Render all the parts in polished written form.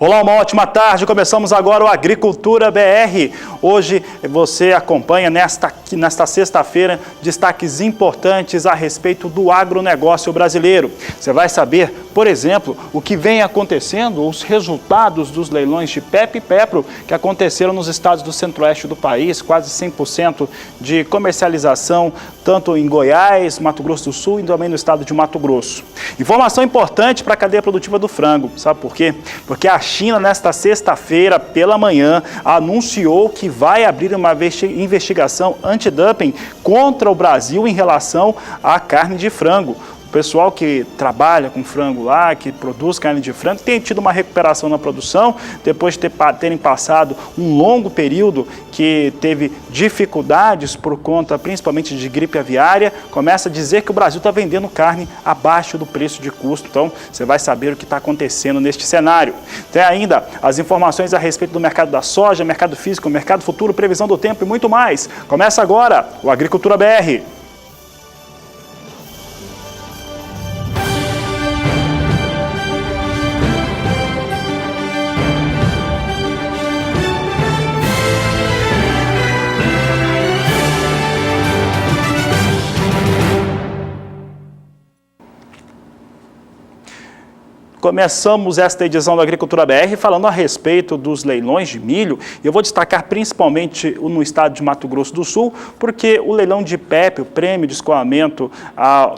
Olá, uma ótima tarde. Começamos agora o Agricultura BR. Hoje você acompanha nesta sexta-feira destaques importantes a respeito do agronegócio brasileiro. Você vai saber, por exemplo, o que vem acontecendo, os resultados dos leilões de PEP e PEPRO que aconteceram nos estados do centro-oeste do país, quase 100% de comercialização, tanto em Goiás, Mato Grosso do Sul e também no estado de Mato Grosso. Informação importante para a cadeia produtiva do frango. Sabe por quê? Porque a China, nesta sexta-feira, pela manhã, anunciou que vai abrir uma investigação antidumping contra o Brasil em relação à carne de frango. O pessoal que trabalha com frango lá, que produz carne de frango, tem tido uma recuperação na produção, depois de terem passado um longo período que teve dificuldades por conta principalmente de gripe aviária, começa a dizer que o Brasil está vendendo carne abaixo do preço de custo. Então, você vai saber o que está acontecendo neste cenário. Tem ainda as informações a respeito do mercado da soja, mercado físico, mercado futuro, previsão do tempo e muito mais. Começa agora o Agricultura BR. Começamos esta edição do Agricultura BR falando a respeito dos leilões de milho. Eu vou destacar principalmente no estado de Mato Grosso do Sul, porque o leilão de PEP, o Prêmio de Escoamento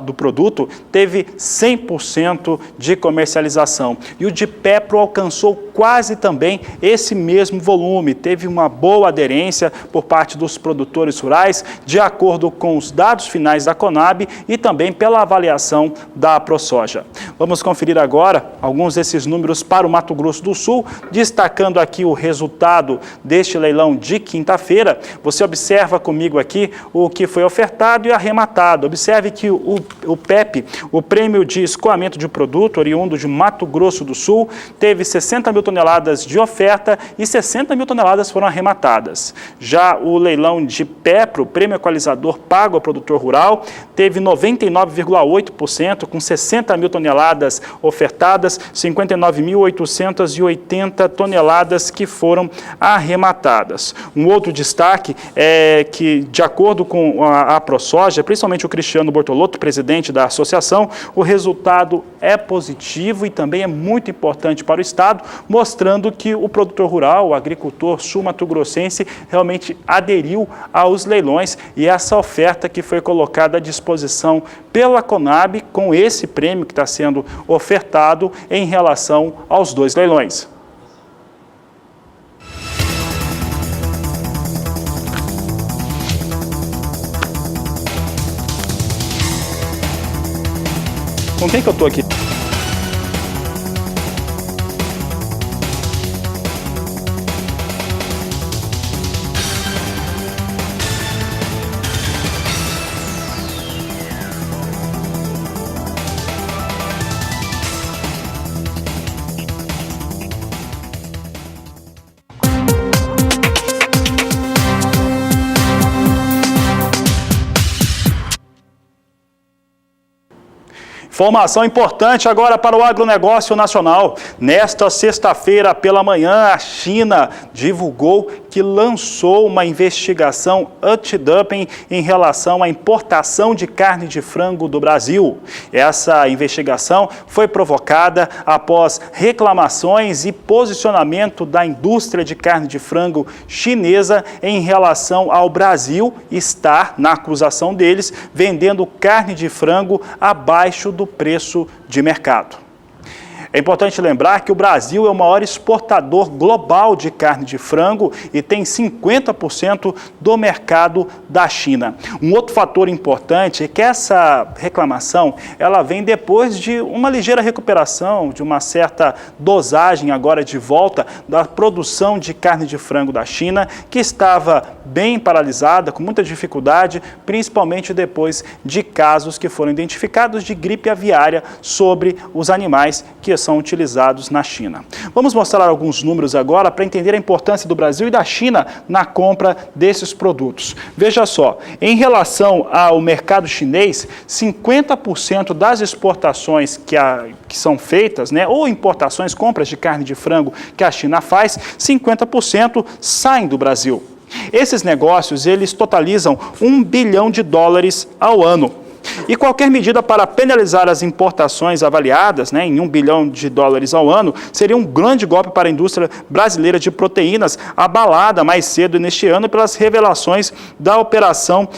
do Produto, teve 100% de comercialização. E o de PEPRO alcançou quase também esse mesmo volume. Teve uma boa aderência por parte dos produtores rurais, de acordo com os dados finais da Conab e também pela avaliação da ProSoja. Vamos conferir agora alguns desses números para o Mato Grosso do Sul, destacando aqui o resultado deste leilão de quinta-feira. Você observa comigo aqui o que foi ofertado e arrematado. Observe que o PEP, o Prêmio de Escoamento de Produto, oriundo de Mato Grosso do Sul, teve 60 mil toneladas de oferta e 60 mil toneladas foram arrematadas. Já o leilão de PEPRO, o Prêmio Equalizador Pago ao Produtor Rural, teve 99,8%, com 60 mil toneladas ofertadas, 59.880 toneladas que foram arrematadas. Um outro destaque é que, de acordo com a ProSoja, principalmente o Cristiano Bortolotto, presidente da associação, o resultado é positivo e também é muito importante para o Estado, mostrando que o produtor rural, o agricultor sul-mato-grossense, realmente aderiu aos leilões e essa oferta que foi colocada à disposição pela Conab com esse prêmio que está sendo ofertado em relação aos dois leilões. Com quem que eu estou aqui? Informação importante agora para o agronegócio nacional. Nesta sexta-feira pela manhã, a China divulgou que lançou uma investigação antidumping em relação à importação de carne de frango do Brasil. Essa investigação foi provocada após reclamações e posicionamento da indústria de carne de frango chinesa em relação ao Brasil estar, na acusação deles, vendendo carne de frango abaixo do preço de mercado. É importante lembrar que o Brasil é o maior exportador global de carne de frango e tem 50% do mercado da China. Um outro fator importante é que essa reclamação ela vem depois de uma ligeira recuperação, de uma certa dosagem agora de volta da produção de carne de frango da China, que estava bem paralisada, com muita dificuldade, principalmente depois de casos que foram identificados de gripe aviária sobre os animais que são utilizados na China. Vamos mostrar alguns números agora para entender a importância do Brasil e da China na compra desses produtos. Veja só, em relação ao mercado chinês, 50% das exportações que são feitas, né, ou importações, compras de carne de frango que a China faz, 50% saem do Brasil. Esses negócios, eles totalizam US$ 1 bilhão ao ano. E qualquer medida para penalizar as importações avaliadas, né, em US$ 1 bilhão ao ano, seria um grande golpe para a indústria brasileira de proteínas, abalada mais cedo neste ano pelas revelações da operação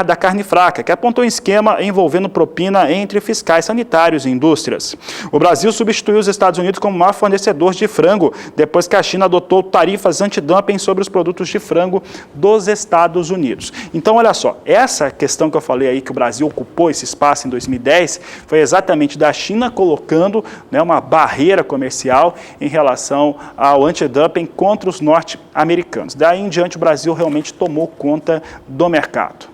da carne fraca, que apontou um esquema envolvendo propina entre fiscais sanitários e indústrias. O Brasil substituiu os Estados Unidos como maior fornecedor de frango, depois que a China adotou tarifas antidumping sobre os produtos de frango dos Estados Unidos. Então, olha só, essa questão que eu falei aí, que o Brasil ocupou esse espaço em 2010, foi exatamente da China colocando, né, uma barreira comercial em relação ao antidumping contra os norte-americanos. Daí em diante o Brasil realmente tomou conta do mercado.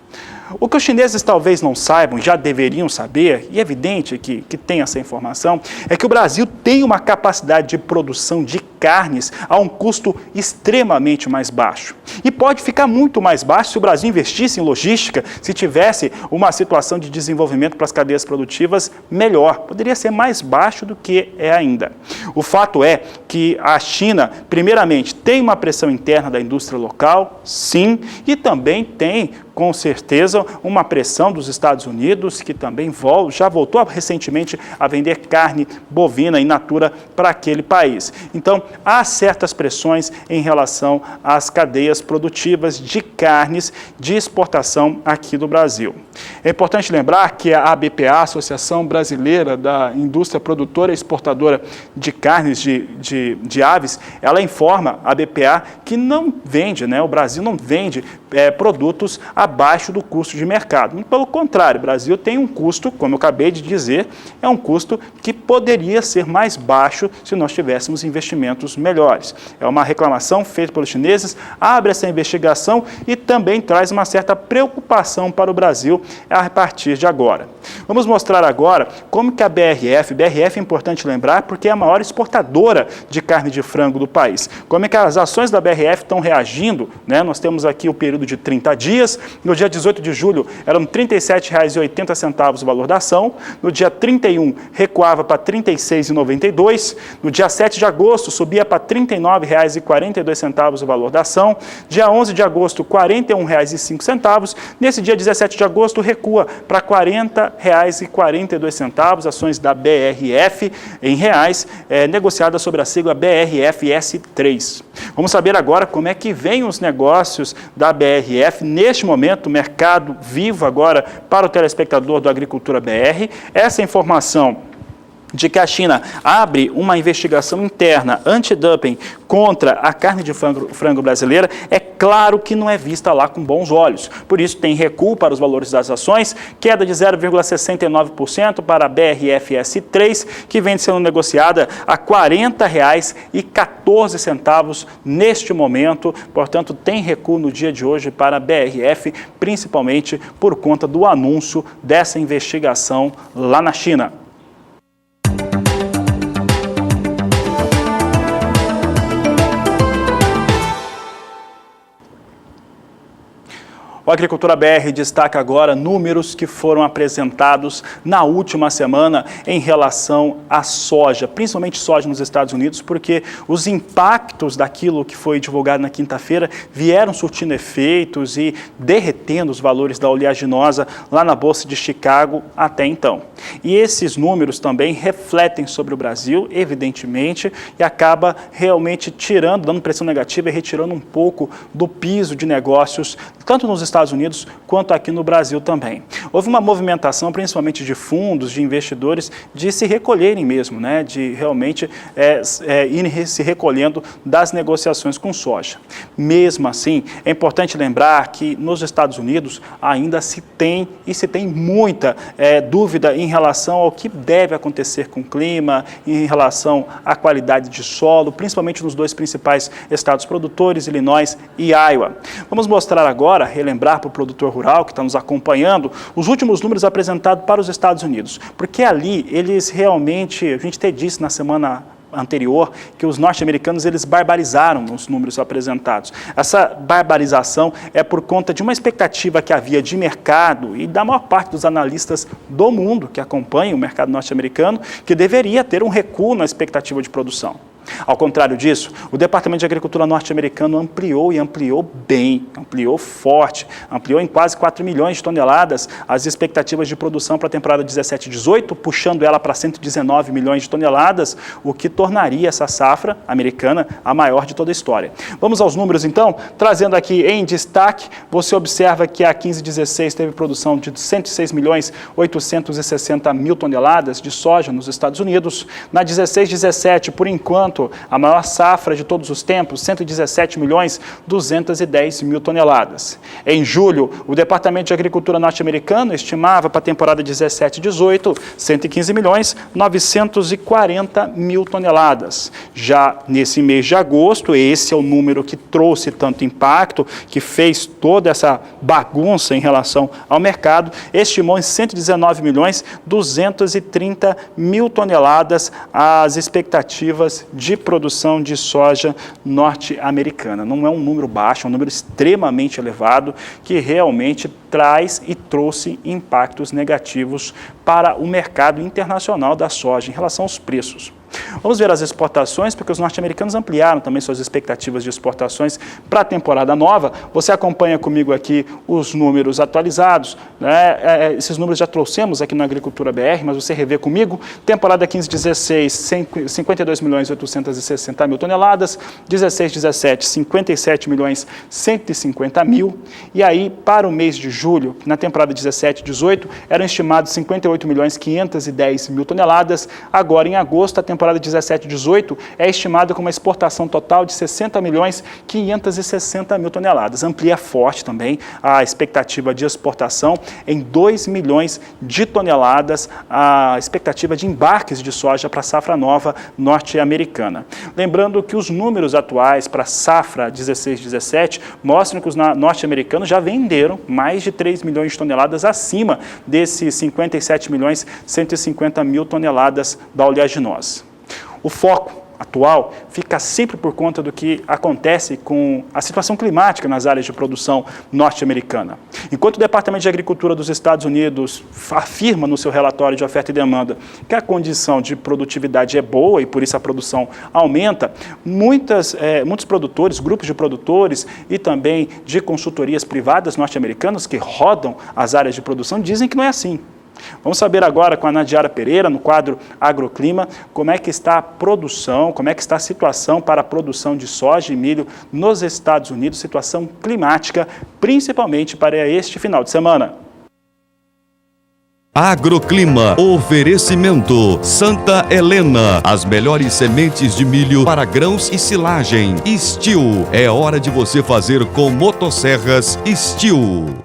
O que os chineses talvez não saibam, já deveriam saber, e é evidente que tem essa informação, é que o Brasil tem uma capacidade de produção de carnes a um custo extremamente mais baixo. E pode ficar muito mais baixo se o Brasil investisse em logística, se tivesse uma situação de desenvolvimento para as cadeias produtivas melhor. Poderia ser mais baixo do que é ainda. O fato é que a China, primeiramente, tem uma pressão interna da indústria local, sim, e também tem, com certeza, uma pressão dos Estados Unidos, que também já voltou recentemente a vender carne bovina in natura para aquele país. Então, há certas pressões em relação às cadeias produtivas de carnes de exportação aqui do Brasil. É importante lembrar que a ABPA, Associação Brasileira da Indústria Produtora e Exportadora de Carnes de Aves, ela informa a ABPA que não vende, né, o Brasil não vende produtos abaixo do custo de mercado. Pelo contrário, o Brasil tem um custo, como eu acabei de dizer, é um custo que poderia ser mais baixo se nós tivéssemos investimentos melhores. É uma reclamação feita pelos chineses, abre essa investigação e também traz uma certa preocupação para o Brasil a partir de agora. Vamos mostrar agora como que a BRF é importante lembrar porque é a maior exportadora de carne de frango do país. Como é que as ações da BRF estão reagindo, né? Nós temos aqui o período de 30 dias, no dia 18 de julho eram R$ 37,80 o valor da ação, no dia 31 recuava para R$ 36,92, no dia 7 de agosto subia para R$ 39,42 o valor da ação, dia 11 de agosto R$ 41,05, nesse dia 17 de agosto recua para R$ 40,42, ações da BRF em reais, negociadas sobre a sigla BRFS3. Vamos saber agora como é que vem os negócios da BRF, neste momento, mercado vivo agora para o telespectador do Agricultura BR. Essa informação de que a China abre uma investigação interna antidumping contra a carne de frango brasileira, é claro que não é vista lá com bons olhos. Por isso tem recuo para os valores das ações, queda de 0,69% para a BRFS3, que vem sendo negociada a R$ 40,14 neste momento. Portanto, tem recuo no dia de hoje para a BRF, principalmente por conta do anúncio dessa investigação lá na China. O Agricultura BR destaca agora números que foram apresentados na última semana em relação à soja, principalmente soja nos Estados Unidos, porque os impactos daquilo que foi divulgado na quinta-feira vieram surtindo efeitos e derretendo os valores da oleaginosa lá na Bolsa de Chicago até então. E esses números também refletem sobre o Brasil, evidentemente, e acaba realmente dando pressão negativa e retirando um pouco do piso de negócios, tanto nos Estados Unidos quanto aqui no Brasil também. Houve uma movimentação, principalmente de fundos, de investidores, de se recolherem mesmo, né? De realmente irem se recolhendo das negociações com soja. Mesmo assim, é importante lembrar que nos Estados Unidos ainda se tem muita dúvida em relação ao que deve acontecer com o clima, em relação à qualidade de solo, principalmente nos dois principais estados produtores, Illinois e Iowa. Vamos mostrar agora, relembrar lembrar para o produtor rural que está nos acompanhando os últimos números apresentados para os Estados Unidos, porque ali eles realmente, a gente até disse na semana anterior, que os norte-americanos eles barbarizaram os números apresentados. Essa barbarização é por conta de uma expectativa que havia de mercado e da maior parte dos analistas do mundo que acompanham o mercado norte-americano, que deveria ter um recuo na expectativa de produção. Ao contrário disso, o Departamento de Agricultura norte-americano ampliou e ampliou bem, ampliou forte, ampliou em quase 4 milhões de toneladas as expectativas de produção para a temporada 17-18, puxando ela para 119 milhões de toneladas, o que tornaria essa safra americana a maior de toda a história. Vamos aos números então, trazendo aqui em destaque, você observa que a 15-16 teve produção de 106 milhões 860 mil toneladas de soja nos Estados Unidos, na 16-17, por enquanto, a maior safra de todos os tempos, 117 milhões 210 mil toneladas. Em julho, o Departamento de Agricultura norte-americano estimava para a temporada 17-18, 115 milhões 940 mil toneladas. Já nesse mês de agosto, esse é o número que trouxe tanto impacto, que fez toda essa bagunça em relação ao mercado, estimou em 119 milhões 230 mil toneladas as expectativas de produção de soja norte-americana. Não é um número baixo, é um número extremamente elevado que realmente traz e trouxe impactos negativos para o mercado internacional da soja em relação aos preços. Vamos ver as exportações, porque os norte-americanos ampliaram também suas expectativas de exportações para a temporada nova. Você acompanha comigo aqui os números atualizados, né? Esses números já trouxemos aqui na Agricultura BR, mas você revê comigo. Temporada 15-16, 52 milhões 860 mil toneladas, 16-17, 57 milhões 150 mil, e aí para o mês de julho, na temporada 17-18, eram estimados 58 milhões 510 mil toneladas, agora em agosto, a temporada 17-18 é estimada com uma exportação total de 60 milhões 560 mil toneladas. Amplia forte também a expectativa de exportação em 2 milhões de toneladas, a expectativa de embarques de soja para a safra nova norte-americana. Lembrando que os números atuais para a safra 16-17 mostram que os norte-americanos já venderam mais de 3 milhões de toneladas acima desses 57 milhões 150 mil toneladas da oleaginosa. O foco atual fica sempre por conta do que acontece com a situação climática nas áreas de produção norte-americana. Enquanto o Departamento de Agricultura dos Estados Unidos afirma no seu relatório de oferta e demanda que a condição de produtividade é boa e por isso a produção aumenta, muitos produtores, grupos de produtores e também de consultorias privadas norte-americanas que rodam as áreas de produção dizem que não é assim. Vamos saber agora com a Nadiara Pereira, no quadro Agroclima, como é que está a produção, como é que está a situação para a produção de soja e milho nos Estados Unidos, situação climática, principalmente para este final de semana. Agroclima, oferecimento Santa Helena, as melhores sementes de milho para grãos e silagem. Steel, é hora de você fazer com motosserras Steel.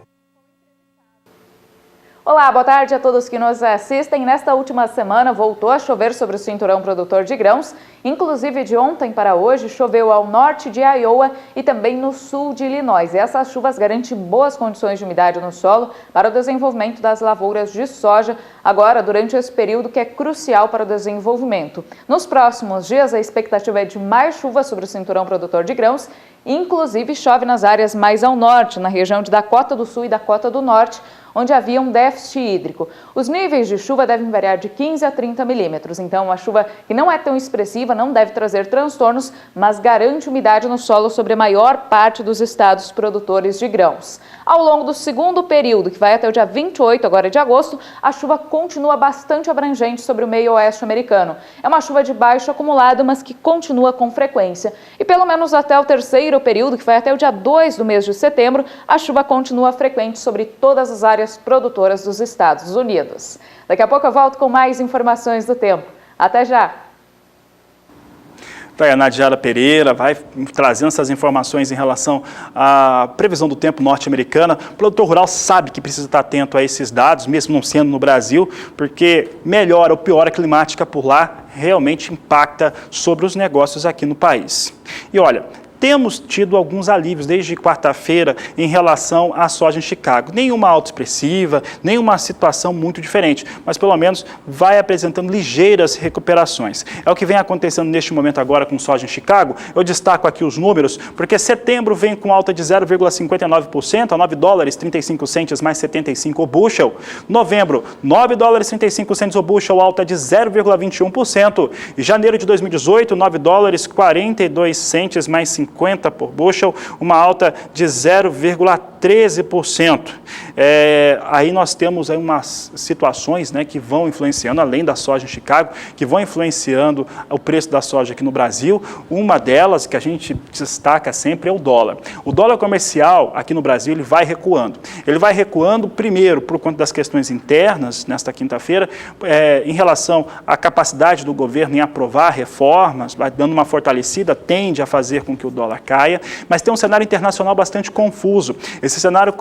Olá, boa tarde a todos que nos assistem. Nesta última semana voltou a chover sobre o cinturão produtor de grãos. Inclusive de ontem para hoje choveu ao norte de Iowa e também no sul de Illinois. E essas chuvas garantem boas condições de umidade no solo para o desenvolvimento das lavouras de soja, agora durante esse período que é crucial para o desenvolvimento. Nos próximos dias a expectativa é de mais chuva sobre o cinturão produtor de grãos. Inclusive chove nas áreas mais ao norte, na região de Dakota do Sul e Dakota do Norte, onde havia um déficit hídrico. Os níveis de chuva devem variar de 15 a 30 milímetros, então uma chuva que não é tão expressiva, não deve trazer transtornos, mas garante umidade no solo sobre a maior parte dos estados produtores de grãos. Ao longo do segundo período, que vai até o dia 28 agora de agosto, a chuva continua bastante abrangente sobre o meio oeste americano. É uma chuva de baixo acumulado, mas que continua com frequência. E pelo menos até o terceiro período, que vai até o dia 2 do mês de setembro, a chuva continua frequente sobre todas as áreas produtoras dos Estados Unidos. Daqui a pouco eu volto com mais informações do tempo. Até já! A Nadiara Pereira vai trazendo essas informações em relação à previsão do tempo norte-americana. O produtor rural sabe que precisa estar atento a esses dados, mesmo não sendo no Brasil, porque melhora ou piora a climática por lá realmente impacta sobre os negócios aqui no país. E olha, temos tido alguns alívios desde quarta-feira em relação à soja em Chicago. Nenhuma alta expressiva, nenhuma situação muito diferente, mas pelo menos vai apresentando ligeiras recuperações. É o que vem acontecendo neste momento agora com soja em Chicago. Eu destaco aqui os números, porque setembro vem com alta de 0,59% a 9 dólares 35 centes mais 75 o bushel. Novembro, 9 dólares 35 centes o bushel, alta de 0,21%. E janeiro de 2018, 9 dólares 42 centes mais 50 por bushel, uma alta de 0,13%. Aí nós temos aí umas situações, né, que vão influenciando, além da soja em Chicago, que vão influenciando o preço da soja aqui no Brasil. Uma delas que a gente destaca sempre é o dólar. O dólar comercial aqui no Brasil ele vai recuando. Ele vai recuando primeiro por conta das questões internas, nesta quinta-feira, em relação à capacidade do governo em aprovar reformas, vai dando uma fortalecida, tende a fazer com que o dólar caia, mas tem um cenário internacional bastante confuso. Esse cenário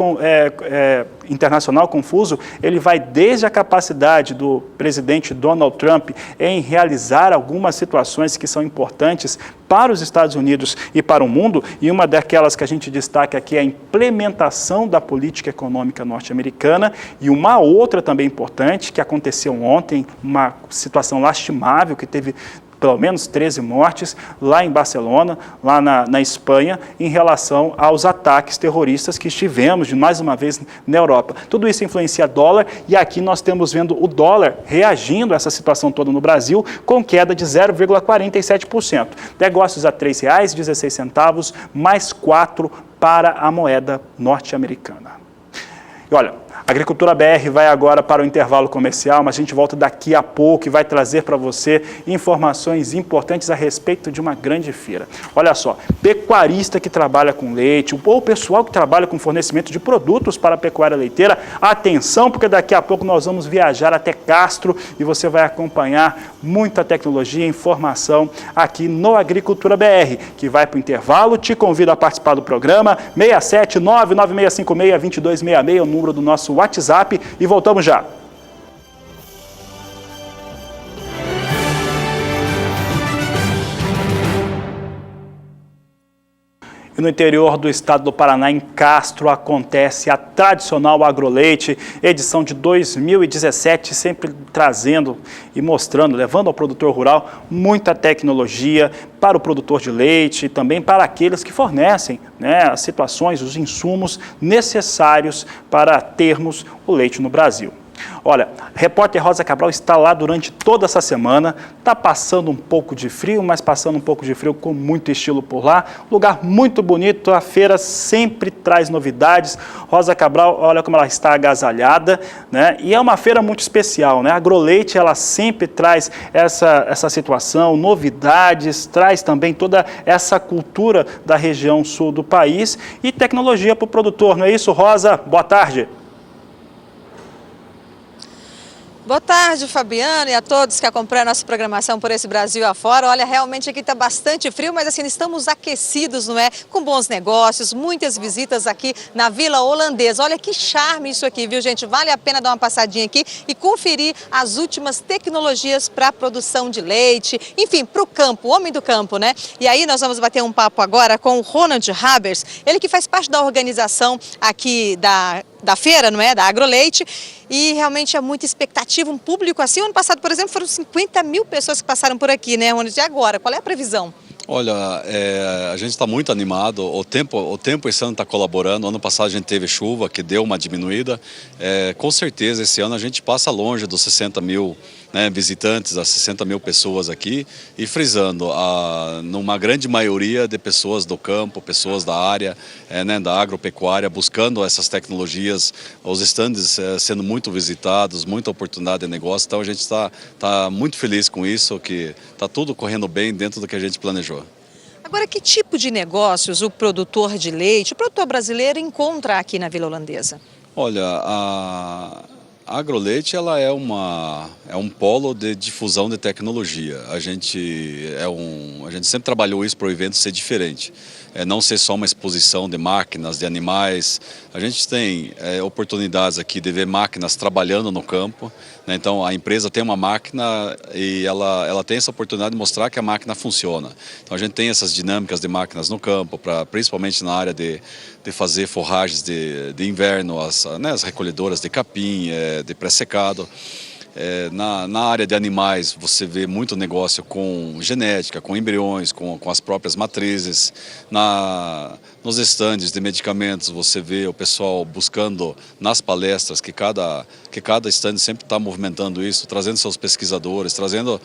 internacional confuso, ele vai desde a capacidade do presidente Donald Trump em realizar algumas situações que são importantes para os Estados Unidos e para o mundo, e uma daquelas que a gente destaca aqui é a implementação da política econômica norte-americana, e uma outra também importante que aconteceu ontem, uma situação lastimável que teve pelo menos 13 mortes lá em Barcelona, lá na Espanha, em relação aos ataques terroristas que tivemos, mais uma vez, na Europa. Tudo isso influencia dólar e aqui nós temos vendo o dólar reagindo a essa situação toda no Brasil com queda de 0,47%. Negócios a R$ 3,16, mais 4 para a moeda norte-americana. E olha, a Agricultura BR vai agora para o intervalo comercial, mas a gente volta daqui a pouco e vai trazer para você informações importantes a respeito de uma grande feira. Olha só, pecuarista que trabalha com leite, ou pessoal que trabalha com fornecimento de produtos para a pecuária leiteira, atenção, porque daqui a pouco nós vamos viajar até Castro e você vai acompanhar muita tecnologia e informação aqui no Agricultura BR, que vai para o intervalo. Te convido a participar do programa 67996562266, é o número do nosso WhatsApp, e voltamos já. E no interior do estado do Paraná, em Castro, acontece a tradicional Agroleite, edição de 2017, sempre trazendo e mostrando, levando ao produtor rural muita tecnologia para o produtor de leite e também para aqueles que fornecem, né, as situações, os insumos necessários para termos o leite no Brasil. Olha, a repórter Rosa Cabral está lá durante toda essa semana, está passando um pouco de frio, mas passando um pouco de frio com muito estilo por lá. Lugar muito bonito, a feira sempre traz novidades. Rosa Cabral, olha como ela está agasalhada, né? E é uma feira muito especial, né? A Agroleite, ela sempre traz essa situação, novidades, traz também toda essa cultura da região sul do país e tecnologia para o produtor, não é isso, Rosa? Boa tarde. Boa tarde, Fabiano, e a todos que acompanham a nossa programação por esse Brasil afora. Olha, realmente aqui está bastante frio, mas assim, estamos aquecidos, não é? Com bons negócios, muitas visitas aqui na Vila Holandesa. Olha que charme isso aqui, viu, gente? Vale a pena dar uma passadinha aqui e conferir as últimas tecnologias para a produção de leite, enfim, para o campo, o homem do campo, né? E aí nós vamos bater um papo agora com o Ronald Habers, ele que faz parte da organização aqui da feira, não é? Da Agroleite, e realmente é muita expectativa, um público assim. O ano passado, por exemplo, foram 50 mil pessoas que passaram por aqui, né, Ronald? E agora, qual é a previsão? Olha, a gente está muito animado, o tempo esse ano está colaborando. Ano passado a gente teve chuva que deu uma diminuída, com certeza esse ano a gente passa longe dos 60 mil, né, visitantes, as 60 mil pessoas aqui, e frisando, numa grande maioria de pessoas do campo, pessoas da área, né, da agropecuária, buscando essas tecnologias, os estandes sendo muito visitados, muita oportunidade de negócio. Então a gente está muito feliz com isso, que está tudo correndo bem dentro do que a gente planejou. Agora, que tipo de negócios o produtor de leite, o produtor brasileiro encontra aqui na Vila Holandesa? Olha, A Agroleite ela é um polo de difusão de tecnologia. A gente sempre trabalhou isso para o evento ser diferente. Não ser só uma exposição de máquinas, de animais. A gente tem oportunidades aqui de ver máquinas trabalhando no campo, né? Então a empresa tem uma máquina e ela tem essa oportunidade de mostrar que a máquina funciona. Então a gente tem essas dinâmicas de máquinas no campo, principalmente na área de fazer forragens de inverno, as recolhedoras de capim, de pré-secado. Na área de animais você vê muito negócio com genética, com embriões, com as próprias matrizes. Nos estandes de medicamentos você vê o pessoal buscando nas palestras, que cada estande sempre está movimentando isso, trazendo seus pesquisadores, trazendo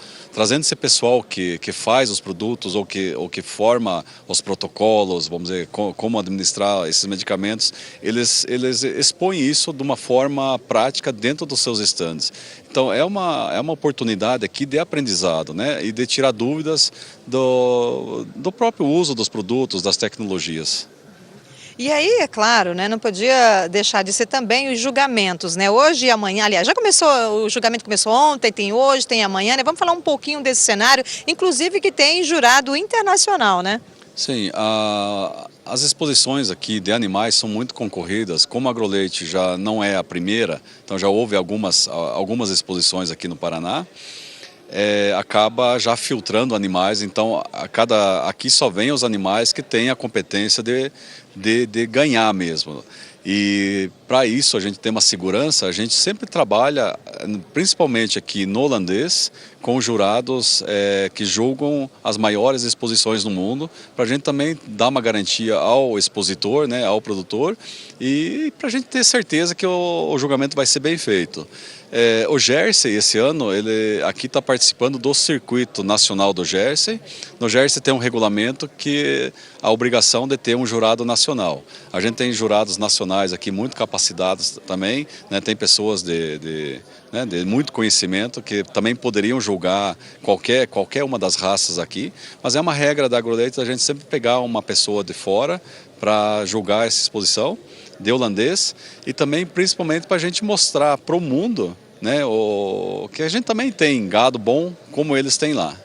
esse pessoal que faz os produtos ou que forma os protocolos, vamos dizer, como administrar esses medicamentos. Eles expõem isso de uma forma prática dentro dos seus estandes. Então é uma oportunidade aqui de aprendizado, né? E de tirar dúvidas do próprio uso dos produtos, das tecnologias. E aí, é claro, né, não podia deixar de ser também os julgamentos, né? Hoje e amanhã, aliás, o julgamento começou ontem, tem hoje, tem amanhã, né? Vamos falar um pouquinho desse cenário, inclusive que tem jurado internacional, né? Sim, as exposições aqui de animais são muito concorridas. Como a Agroleite já não é a primeira, então já houve algumas exposições aqui no Paraná, acaba já filtrando animais. Então aqui só vem os animais que têm a competência de ganhar mesmo. E para isso a gente tem uma segurança, a gente sempre trabalha, principalmente aqui no holandês, com jurados que julgam as maiores exposições no mundo, para a gente também dar uma garantia ao expositor, né, ao produtor, e para a gente ter certeza que o julgamento vai ser bem feito. O Jersey, esse ano, ele aqui está participando do circuito nacional do Jersey. No Jersey tem um regulamento que a obrigação de ter um jurado nacional. A gente tem jurados nacionais aqui muito capacitados também, né? Tem pessoas de muito conhecimento que também poderiam julgar qualquer uma das raças aqui, mas é uma regra da Agroleite a gente sempre pegar uma pessoa de fora para julgar essa exposição de holandês e também principalmente para a gente mostrar para o mundo, né, que a gente também tem gado bom como eles têm lá.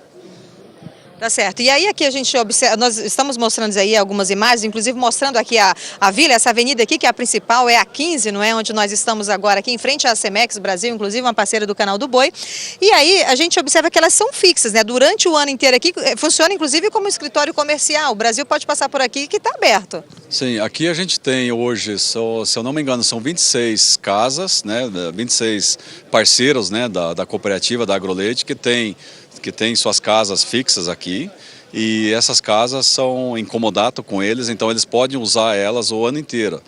Tá certo. E aí aqui a gente observa, nós estamos mostrando aí algumas imagens, inclusive mostrando aqui a vila, essa avenida aqui que é a principal, é a 15, não é? Onde nós estamos agora aqui em frente à Cemex Brasil, inclusive uma parceira do Canal do Boi. E aí a gente observa que elas são fixas, né? Durante o ano inteiro aqui, funciona inclusive como escritório comercial. O Brasil pode passar por aqui que está aberto. Sim, aqui a gente tem hoje, se eu não me engano, são 26 casas, né? 26 parceiros, né? da cooperativa da Agroleite que tem suas casas fixas aqui, e essas casas são em comodato com eles, então eles podem usar elas o ano inteiro.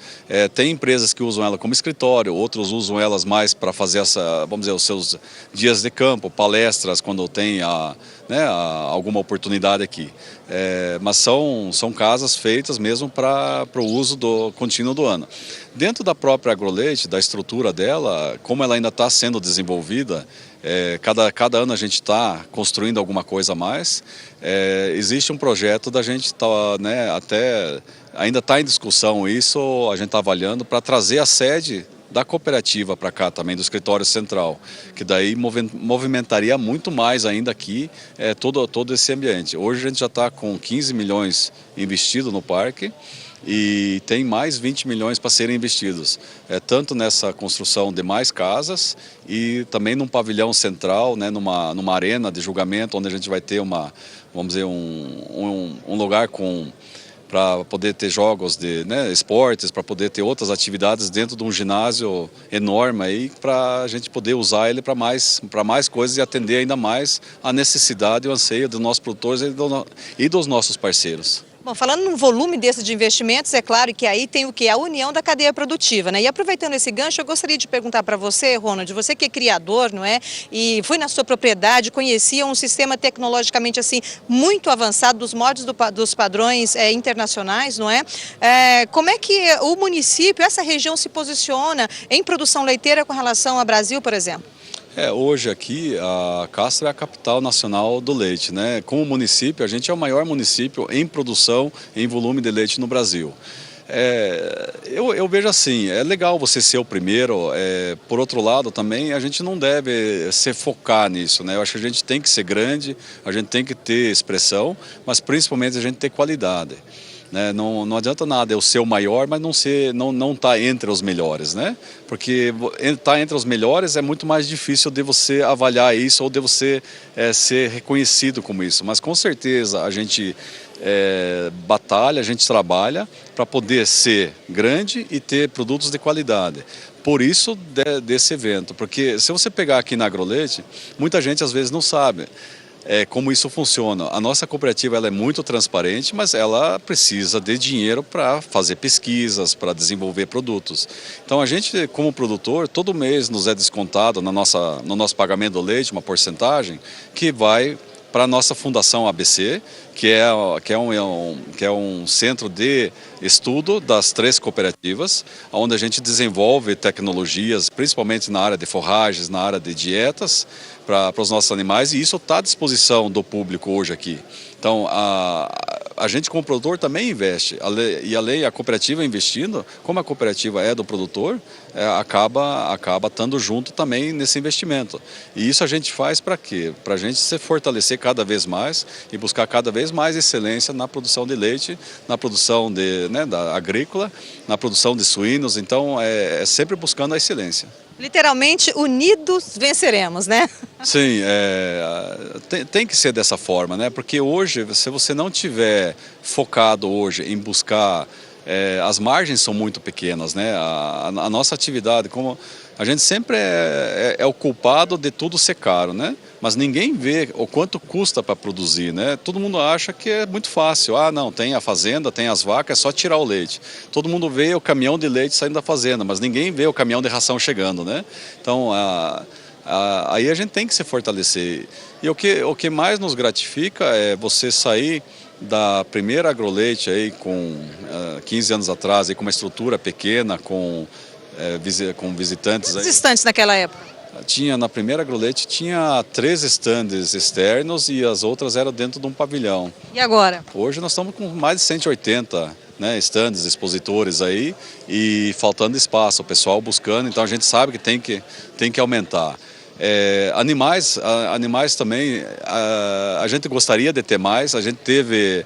Tem empresas que usam ela como escritório, outros usam elas mais para fazer vamos dizer, os seus dias de campo, palestras, quando tem alguma oportunidade aqui. Mas são casas feitas mesmo para o uso contínuo do ano. Dentro da própria Agroleite, da estrutura dela, como ela ainda está sendo desenvolvida, cada ano a gente está construindo alguma coisa a mais. Existe um projeto da gente ainda está em discussão isso, a gente está avaliando para trazer a sede da cooperativa para cá também, do escritório central, que daí movimentaria muito mais ainda aqui todo esse ambiente. Hoje a gente já está com 15 milhões investido no parque, e tem mais 20 milhões para serem investidos, tanto nessa construção de mais casas e também num pavilhão central, né, numa arena de julgamento, onde a gente vai ter vamos dizer, um lugar para poder ter jogos de esportes, para poder ter outras atividades dentro de um ginásio enorme aí, para a gente poder usar ele para mais coisas e atender ainda mais a necessidade e o anseio dos nossos produtores e dos nossos parceiros. Bom, falando num volume desse de investimentos, é claro que aí tem o que? A união da cadeia produtiva, né? E aproveitando esse gancho, eu gostaria de perguntar para você, Ronald, você que é criador, não é? E foi na sua propriedade, conhecia um sistema tecnologicamente assim muito avançado dos moldes dos padrões internacionais, não é? Como é que o município, essa região se posiciona em produção leiteira com relação ao Brasil, por exemplo? Hoje aqui a Castro é a capital nacional do leite, né? Como município, a gente é o maior município em produção, em volume de leite no Brasil. Eu vejo assim, é legal você ser o primeiro, por outro lado também a gente não deve se focar nisso, né? Eu acho que a gente tem que ser grande, a gente tem que ter expressão, mas principalmente a gente ter qualidade. Né? Não adianta nada eu ser o maior, mas não tá entre os melhores, né? Porque estar entre os melhores é muito mais difícil de você avaliar isso ou de você ser reconhecido como isso. Mas com certeza a gente batalha, a gente trabalha para poder ser grande e ter produtos de qualidade. Por isso desse evento, porque se você pegar aqui na Agroleite, muita gente às vezes não sabe como isso funciona. A nossa cooperativa ela é muito transparente, mas ela precisa de dinheiro para fazer pesquisas, para desenvolver produtos. Então a gente, como produtor, todo mês nos é descontado no nosso pagamento do leite uma porcentagem que vai para a nossa Fundação ABC, que é um centro de estudo das 3 cooperativas, onde a gente desenvolve tecnologias, principalmente na área de forragens, na área de dietas, para os nossos animais, e isso está à disposição do público hoje aqui. Então, a gente como produtor também investe, a cooperativa investindo, como a cooperativa é do produtor, acaba estando junto também nesse investimento. E isso a gente faz para quê? Para a gente se fortalecer cada vez mais e buscar cada vez mais excelência na produção de leite, na produção da agrícola, na produção de suínos, então é sempre buscando a excelência. Literalmente, unidos venceremos, né? Sim, tem que ser dessa forma, né? Porque hoje, se você não tiver focado hoje em buscar, as margens são muito pequenas, né? A nossa atividade, como a gente sempre é o culpado de tudo ser caro, né? Mas ninguém vê o quanto custa para produzir, né? Todo mundo acha que é muito fácil. Ah, não, tem a fazenda, tem as vacas, é só tirar o leite. Todo mundo vê o caminhão de leite saindo da fazenda, mas ninguém vê o caminhão de ração chegando, né? Então, aí a gente tem que se fortalecer. E o que mais nos gratifica é você sair da primeira Agroleite aí com 15 anos atrás, aí, com uma estrutura pequena, com visitantes. Quantos estantes naquela época? Na primeira Agroleite tinha 3 estandes externos e as outras eram dentro de um pavilhão. E agora? Hoje nós estamos com mais de 180 estandes, expositores aí e faltando espaço, o pessoal buscando, então a gente sabe que tem que aumentar. Animais também, a gente gostaria de ter mais, a gente teve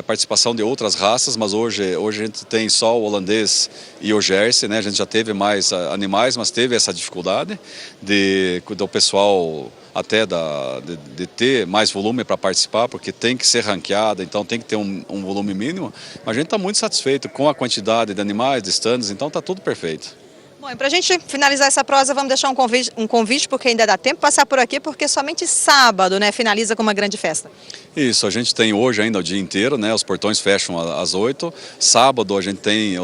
participação de outras raças, mas hoje a gente tem só o holandês e o Jersey, né? A gente já teve mais animais, mas teve essa dificuldade do pessoal até de ter mais volume para participar, porque tem que ser ranqueada, então tem que ter um volume mínimo, mas a gente está muito satisfeito com a quantidade de animais, de stands, então está tudo perfeito. Bom, e para a gente finalizar essa prosa, vamos deixar um convite, porque ainda dá tempo de passar por aqui, porque somente sábado, né, finaliza com uma grande festa. Isso, a gente tem hoje ainda o dia inteiro, né, os portões fecham às 8, sábado a gente tem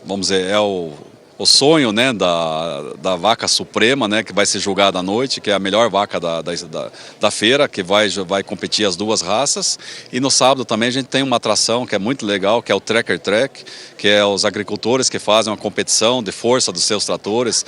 vamos dizer, o sonho, né, da vaca suprema, né, que vai ser julgada à noite, que é a melhor vaca da feira, que vai competir as 2 raças. E no sábado também a gente tem uma atração que é muito legal, que é o Tracker Track, que é os agricultores que fazem uma competição de força dos seus tratores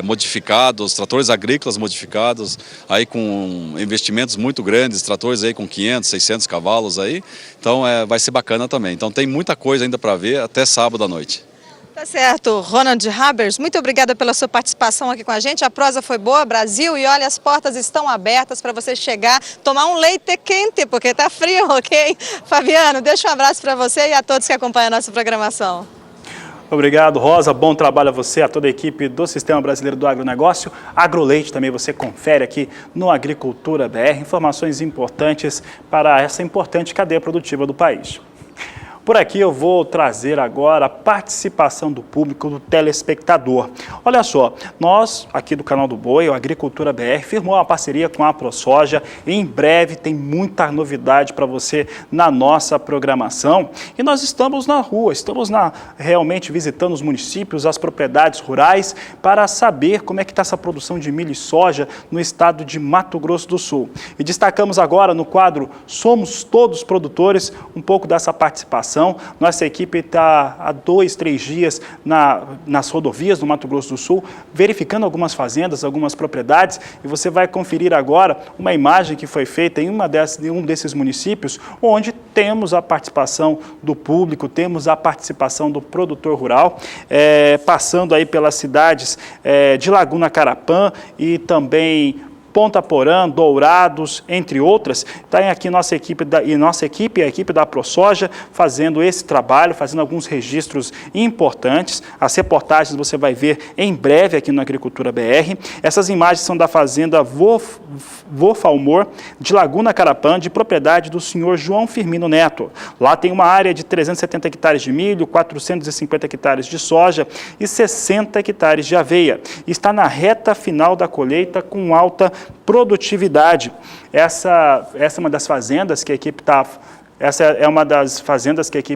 modificados, tratores agrícolas modificados, aí com investimentos muito grandes, tratores aí com 500, 600 cavalos aí. Então vai ser bacana também. Então tem muita coisa ainda para ver até sábado à noite. Tá certo. Ronald Habers, muito obrigada pela sua participação aqui com a gente. A prosa foi boa, Brasil, e olha, as portas estão abertas para você chegar, tomar um leite quente, porque tá frio, ok? Fabiano, deixa um abraço para você e a todos que acompanham a nossa programação. Obrigado, Rosa. Bom trabalho a você, a toda a equipe do Sistema Brasileiro do Agronegócio. Agroleite também você confere aqui no Agricultura BR. Informações importantes para essa importante cadeia produtiva do país. Por aqui eu vou trazer agora a participação do público, do telespectador. Olha só, nós aqui do canal do Boi, o Agricultura BR, firmou uma parceria com a ProSoja. Em breve tem muita novidade para você na nossa programação. E nós estamos na rua, estamos realmente visitando os municípios, as propriedades rurais, para saber como é que está essa produção de milho e soja no estado de Mato Grosso do Sul. E destacamos agora no quadro Somos Todos Produtores, um pouco dessa participação participação. Nossa equipe está há 2, 3 dias nas rodovias do Mato Grosso do Sul, verificando algumas fazendas, algumas propriedades, e você vai conferir agora uma imagem que foi feita em um desses municípios, onde temos a participação do público, temos a participação do produtor rural, passando aí pelas cidades de Laguna Carapã e também Ponta Porã, Dourados, entre outras. Está aqui nossa equipe, a equipe da ProSoja, fazendo esse trabalho, fazendo alguns registros importantes. As reportagens você vai ver em breve aqui no Agricultura BR. Essas imagens são da fazenda Vofalmor, de Laguna Carapã, de propriedade do senhor João Firmino Neto. Lá tem uma área de 370 hectares de milho, 450 hectares de soja e 60 hectares de aveia. Está na reta final da colheita com alta produtividade. Essa é uma das fazendas que a equipe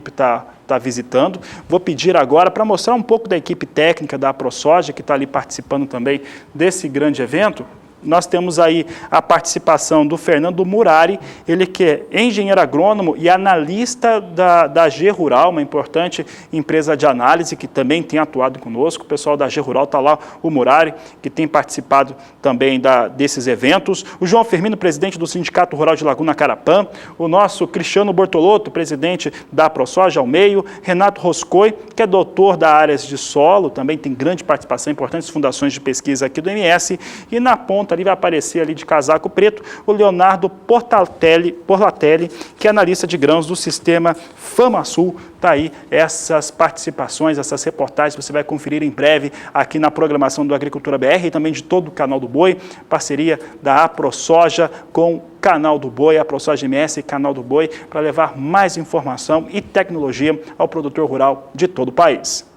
está visitando. Vou pedir agora para mostrar um pouco da equipe técnica da ProSoja, que está ali participando também desse grande evento. Nós temos aí a participação do Fernando Murari, ele que é engenheiro agrônomo e analista da G Rural, uma importante empresa de análise que também tem atuado conosco. O pessoal da G Rural está lá, o Murari, que tem participado também desses eventos. O João Firmino, presidente do Sindicato Rural de Laguna Carapã. O nosso Cristiano Bortolotto, presidente da ProSoja ao meio. Renato Roscoe, que é doutor da áreas de solo, também tem grande participação, importantes fundações de pesquisa aqui do MS. E na ponta ali vai aparecer ali de casaco preto o Leonardo Porlatelli, que é analista de grãos do sistema FamaSul. Está aí essas participações, essas reportagens, você vai conferir em breve aqui na programação do Agricultura BR e também de todo o Canal do Boi, parceria da ProSoja com o Canal do Boi, a ProSoja MS e Canal do Boi, para levar mais informação e tecnologia ao produtor rural de todo o país.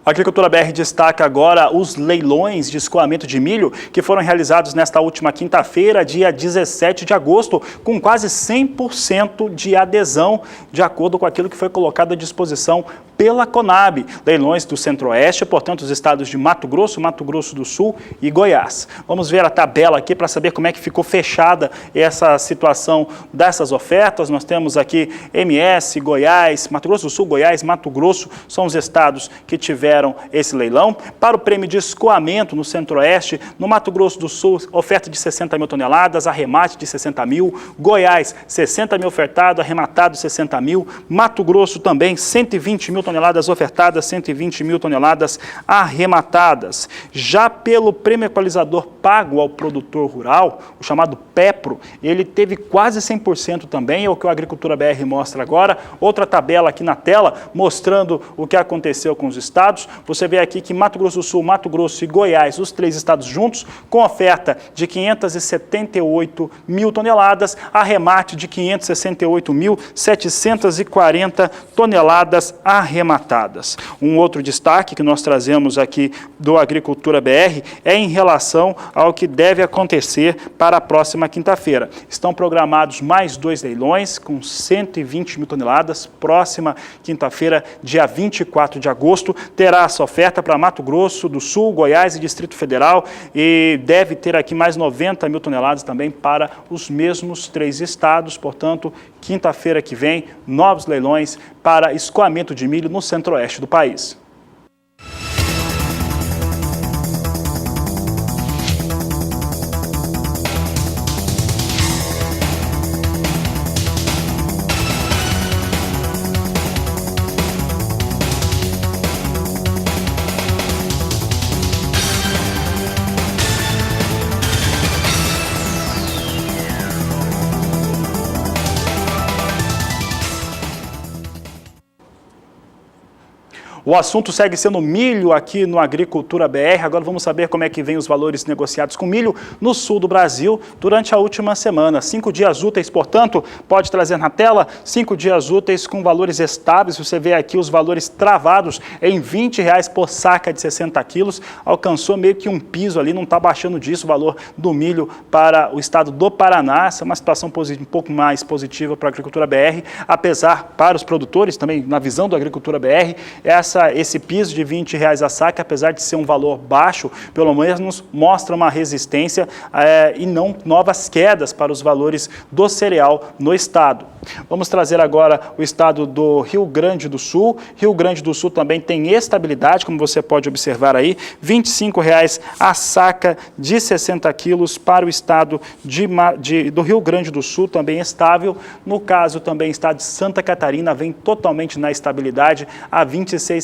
A Agricultura BR destaca agora os leilões de escoamento de milho que foram realizados nesta última quinta-feira, dia 17 de agosto, com quase 100% de adesão, de acordo com aquilo que foi colocado à disposição pela Conab. Leilões do Centro-Oeste, portanto, os estados de Mato Grosso do Sul e Goiás. Vamos ver a tabela aqui para saber como é que ficou fechada essa situação dessas ofertas. Nós temos aqui MS, Goiás, Mato Grosso do Sul, Goiás, Mato Grosso, são os estados que tiveram esse leilão. Para o prêmio de escoamento no Centro-Oeste, no Mato Grosso do Sul, oferta de 60 mil toneladas, arremate de 60 mil. Goiás, 60 mil ofertado, arrematado 60 mil. Mato Grosso também, 120 mil toneladas ofertadas, 120 mil toneladas arrematadas. Já pelo prêmio equalizador pago ao produtor rural, o chamado PEPRO, ele teve quase 100% também, é o que o Agricultura BR mostra agora. Outra tabela aqui na tela, mostrando o que aconteceu com os estados. Você vê aqui que Mato Grosso do Sul, Mato Grosso e Goiás, os 3 estados juntos, com oferta de 578 mil toneladas, arremate de 568.740 toneladas arrematadas. Um outro destaque que nós trazemos aqui do Agricultura BR é em relação ao que deve acontecer para a próxima quinta-feira. Estão programados mais 2 leilões com 120 mil toneladas. Próxima quinta-feira, dia 24 de agosto, terá essa oferta para Mato Grosso do Sul, Goiás e Distrito Federal, e deve ter aqui mais 90 mil toneladas também para os mesmos 3 estados. Portanto, quinta-feira que vem, novos leilões para escoamento de milho no Centro-Oeste do país. O assunto segue sendo milho aqui no Agricultura BR. Agora vamos saber como é que vem os valores negociados com milho no sul do Brasil durante a última semana. 5 dias úteis, portanto, pode trazer na tela, 5 dias úteis com valores estáveis. Você vê aqui os valores travados em R$ 20 por saca de 60 quilos. Alcançou meio que um piso ali, não está baixando disso o valor do milho para o estado do Paraná. Essa é uma situação um pouco mais positiva para a Agricultura BR, apesar para os produtores, também na visão da Agricultura BR, esse piso de R$ 20 a saca, apesar de ser um valor baixo, pelo menos mostra uma resistência e não novas quedas para os valores do cereal no estado. Vamos trazer agora o estado do Rio Grande do Sul. Rio Grande do Sul também tem estabilidade, como você pode observar aí, R$ 25 a saca de 60 quilos para o estado do Rio Grande do Sul, também estável. No caso também, o estado de Santa Catarina vem totalmente na estabilidade, a R$ 26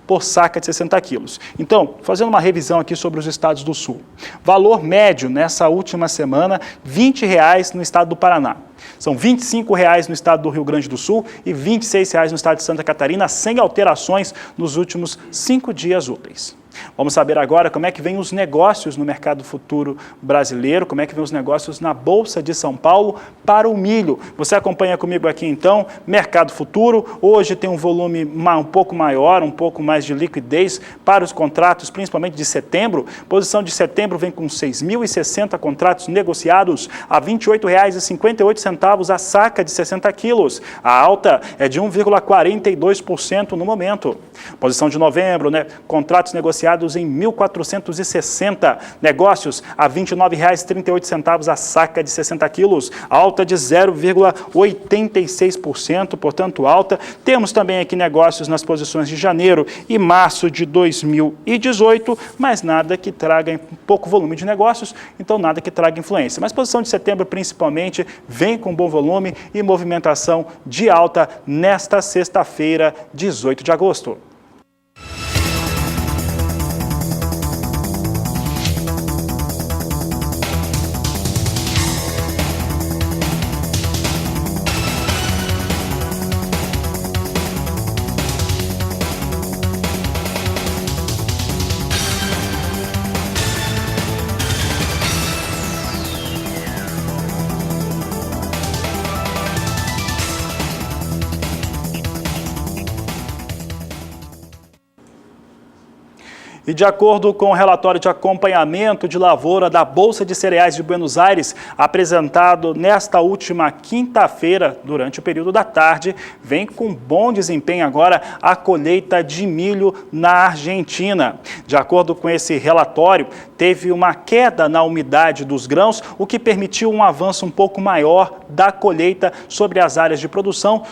por saca de 60 quilos. Então, fazendo uma revisão aqui sobre os estados do Sul. Valor médio nessa última semana, R$ 20 no estado do Paraná. São R$ 25 no estado do Rio Grande do Sul e R$ 26 no estado de Santa Catarina, sem alterações nos últimos 5 dias úteis. Vamos saber agora como é que vem os negócios no mercado futuro brasileiro, como é que vem os negócios na Bolsa de São Paulo para o milho. Você acompanha comigo aqui então, mercado futuro, hoje tem um volume um pouco maior, um pouco mais de liquidez para os contratos, principalmente de setembro. Posição de setembro vem com 6.060 contratos negociados a R$ 28,58 a saca de 60 quilos. A alta é de 1,42% no momento. Posição de novembro, contratos negociados em 1.460 negócios a R$ 29,38 a saca de 60 quilos, alta de 0,86%, portanto alta. Temos também aqui negócios nas posições de janeiro e março de 2018, mas nada que traga pouco volume de negócios, então nada que traga influência. Mas posição de setembro principalmente vem com bom volume e movimentação de alta nesta sexta-feira, 18 de agosto. E de acordo com o relatório de acompanhamento de lavoura da Bolsa de Cereais de Buenos Aires, apresentado nesta última quinta-feira, durante o período da tarde, vem com bom desempenho agora a colheita de milho na Argentina. De acordo com esse relatório, teve uma queda na umidade dos grãos, o que permitiu um avanço um pouco maior da colheita sobre as áreas de produção,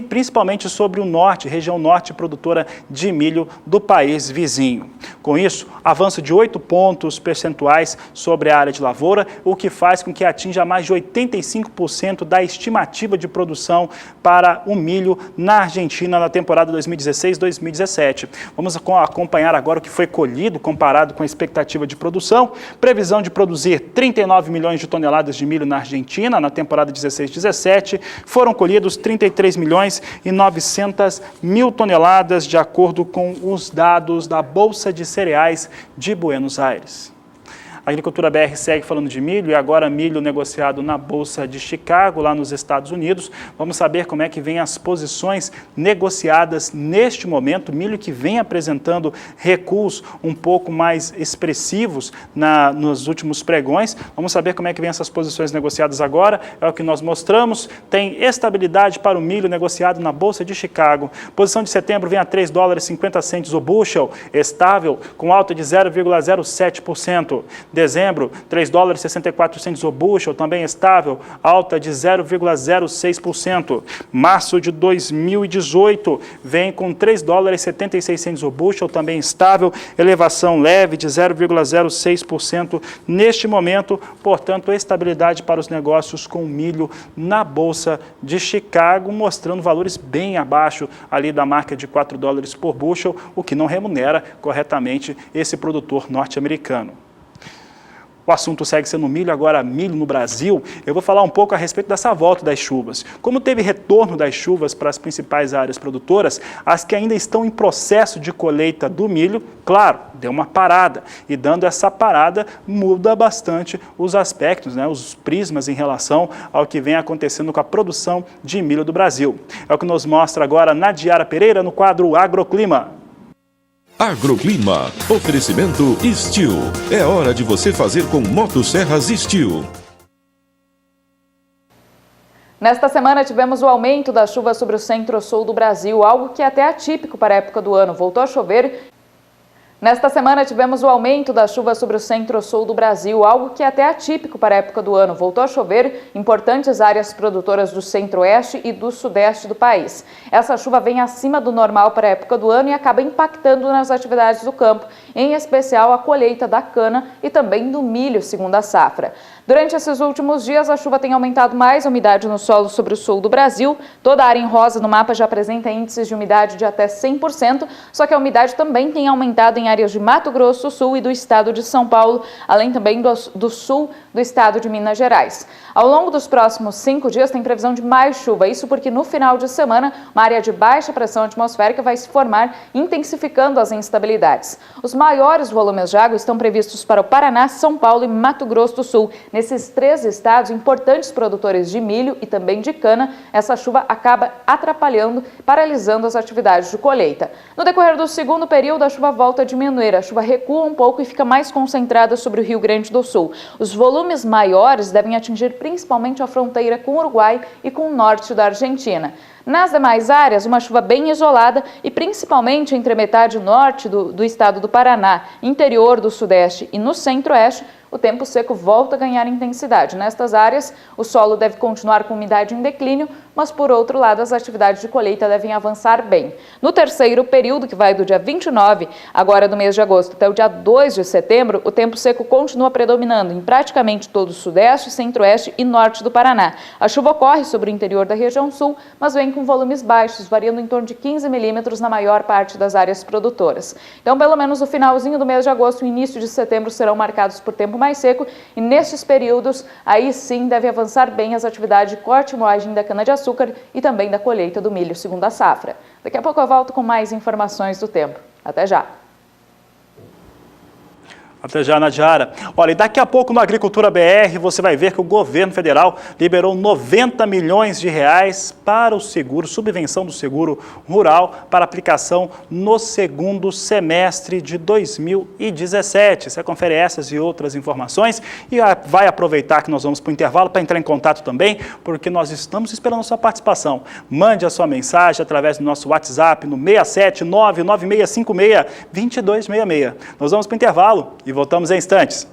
principalmente sobre o norte, região norte produtora de milho do país vizinho. Com isso, avanço de 8 pontos percentuais sobre a área de lavoura, o que faz com que atinja mais de 85% da estimativa de produção para o milho na Argentina na temporada 2016-2017. Vamos acompanhar agora o que foi colhido comparado com a expectativa de produção. Previsão de produzir 39 milhões de toneladas de milho na Argentina na temporada 16-17. Foram colhidos 33 milhões e 900 mil toneladas, de acordo com os dados da Bolsa de Cereais de Buenos Aires. A Agricultura BR segue falando de milho e agora milho negociado na Bolsa de Chicago, lá nos Estados Unidos. Vamos saber como é que vem as posições negociadas neste momento. Milho que vem apresentando recuos um pouco mais expressivos nos últimos pregões. Vamos saber como é que vem essas posições negociadas agora. É o que nós mostramos. Tem estabilidade para o milho negociado na Bolsa de Chicago. Posição de setembro vem a $3,50 o bushel, estável, com alta de 0,07%. Dezembro, $3,64 o bushel, também estável, alta de 0,06%. Março de 2018 vem com $3,76 o bushel, também estável, elevação leve de 0,06% neste momento, portanto, estabilidade para os negócios com milho na Bolsa de Chicago, mostrando valores bem abaixo ali da marca de $4 por bushel, o que não remunera corretamente esse produtor norte-americano. O assunto segue sendo milho, agora milho no Brasil. Eu vou falar um pouco a respeito dessa volta das chuvas. Como teve retorno das chuvas para as principais áreas produtoras, as que ainda estão em processo de colheita do milho, claro, deu uma parada. E dando essa parada, muda bastante os aspectos, os prismas em relação ao que vem acontecendo com a produção de milho do Brasil. É o que nos mostra agora Nadiara Pereira no quadro Agroclima. Agroclima. Oferecimento Steel. É hora de você fazer com motosserras Steel. Nesta semana tivemos o aumento da chuva sobre o centro-sul do Brasil, algo que é até atípico para a época do ano. Voltou a chover. Nesta semana tivemos o aumento da chuva sobre o centro-sul do Brasil, algo que é até atípico para a época do ano. Voltou a chover em importantes áreas produtoras do centro-oeste e do sudeste do país. Essa chuva vem acima do normal para a época do ano e acaba impactando nas atividades do campo, em especial a colheita da cana e também do milho, segundo a safra. Durante esses últimos dias, a chuva tem aumentado mais a umidade no solo sobre o sul do Brasil. Toda a área em rosa no mapa já apresenta índices de umidade de até 100%, só que a umidade também tem aumentado em áreas de Mato Grosso do Sul e do estado de São Paulo, além também do sul do estado de Minas Gerais. Ao longo dos próximos 5 dias tem previsão de mais chuva, isso porque no final de semana uma área de baixa pressão atmosférica vai se formar, intensificando as instabilidades. Os maiores volumes de água estão previstos para o Paraná, São Paulo e Mato Grosso do Sul. Nesses 3 estados, importantes produtores de milho e também de cana, essa chuva acaba atrapalhando, paralisando as atividades de colheita. No decorrer do segundo período, a chuva volta a diminuir, a chuva recua um pouco e fica mais concentrada sobre o Rio Grande do Sul. Os volumes maiores devem atingir principalmente a fronteira com o Uruguai e com o norte da Argentina. Nas demais áreas, uma chuva bem isolada e principalmente entre a metade norte do estado do Paraná, interior do sudeste e no centro-oeste, o tempo seco volta a ganhar intensidade. Nestas áreas, o solo deve continuar com umidade em declínio, mas, por outro lado, as atividades de colheita devem avançar bem. No terceiro período, que vai do dia 29, agora do mês de agosto, até o dia 2 de setembro, o tempo seco continua predominando em praticamente todo o sudeste, centro-oeste e norte do Paraná. A chuva ocorre sobre o interior da região sul, mas vem com volumes baixos, variando em torno de 15 milímetros na maior parte das áreas produtoras. Então, pelo menos o finalzinho do mês de agosto e o início de setembro serão marcados por tempo mais seco e nestes períodos, aí sim deve avançar bem as atividades de corte e moagem da cana-de-açúcar e também da colheita do milho, segundo a safra. Daqui a pouco eu volto com mais informações do tempo. Até já! Até já, Nadiara. Olha, e daqui a pouco no Agricultura BR você vai ver que o governo federal liberou 90 milhões de reais para o seguro, subvenção do seguro rural para aplicação no segundo semestre de 2017. Você confere essas e outras informações e vai aproveitar que nós vamos para o intervalo para entrar em contato também, porque nós estamos esperando a sua participação. Mande a sua mensagem através do nosso WhatsApp no 67996562266. Nós vamos para o intervalo e voltamos em instantes.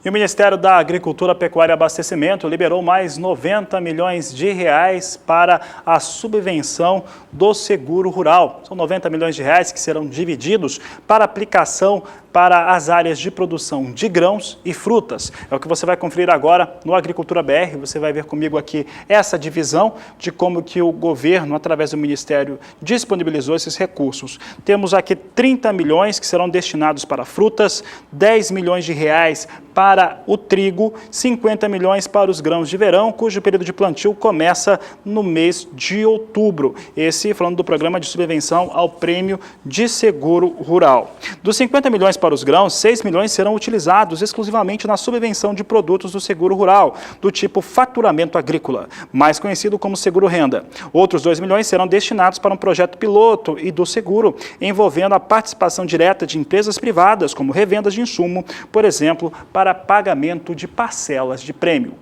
E o Ministério da Agricultura, Pecuária e Abastecimento liberou mais 90 milhões de reais para a subvenção do seguro rural. São 90 milhões de reais que serão divididos para aplicação para as áreas de produção de grãos e frutas. É o que você vai conferir agora no Agricultura BR. Você vai ver comigo aqui essa divisão de como que o governo, através do Ministério, disponibilizou esses recursos. Temos aqui 30 milhões que serão destinados para frutas, 10 milhões de reais para o trigo, 50 milhões para os grãos de verão, cujo período de plantio começa no mês de outubro. Esse falando do programa de subvenção ao prêmio de seguro rural. Dos 50 milhões para os grãos, 6 milhões serão utilizados exclusivamente na subvenção de produtos do seguro rural, do tipo faturamento agrícola, mais conhecido como seguro renda. Outros 2 milhões serão destinados para um projeto piloto e do seguro, envolvendo a participação direta de empresas privadas, como revendas de insumo, por exemplo, para pagamento de parcelas de prêmio.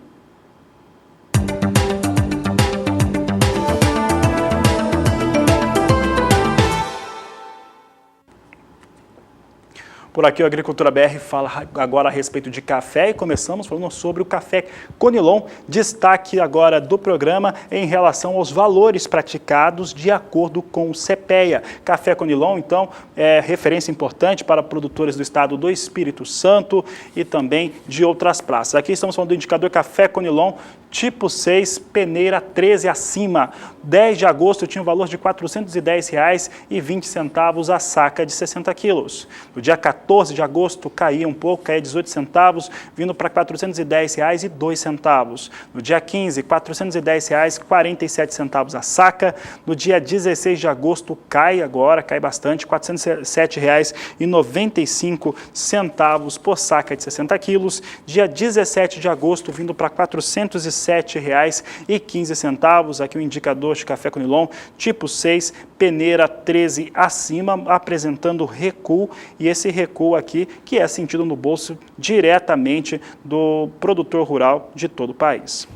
Por aqui, o Agricultura BR fala agora a respeito de café e começamos falando sobre o café Conilon. Destaque agora do programa em relação aos valores praticados de acordo com o CPEA. Café Conilon, então, é referência importante para produtores do estado do Espírito Santo e também de outras praças. Aqui estamos falando do indicador Café Conilon, tipo 6, peneira 13 acima. 10 de agosto tinha um valor de R$ 410,20 a saca de 60 quilos. No dia 14 de agosto caía um pouco, caía 18 centavos, vindo para R$ 410,02. No dia 15, R$ 410,47 a saca. No dia 16 de agosto cai agora, cai bastante, R$ 407,95 por saca de 60 quilos. Dia 17 de agosto vindo para R$ 407,15. Aqui o indicador de Café Conilon, tipo 6, peneira 13 acima, apresentando recuo, e esse recuo aqui que é sentido no bolso diretamente do produtor rural de todo o país.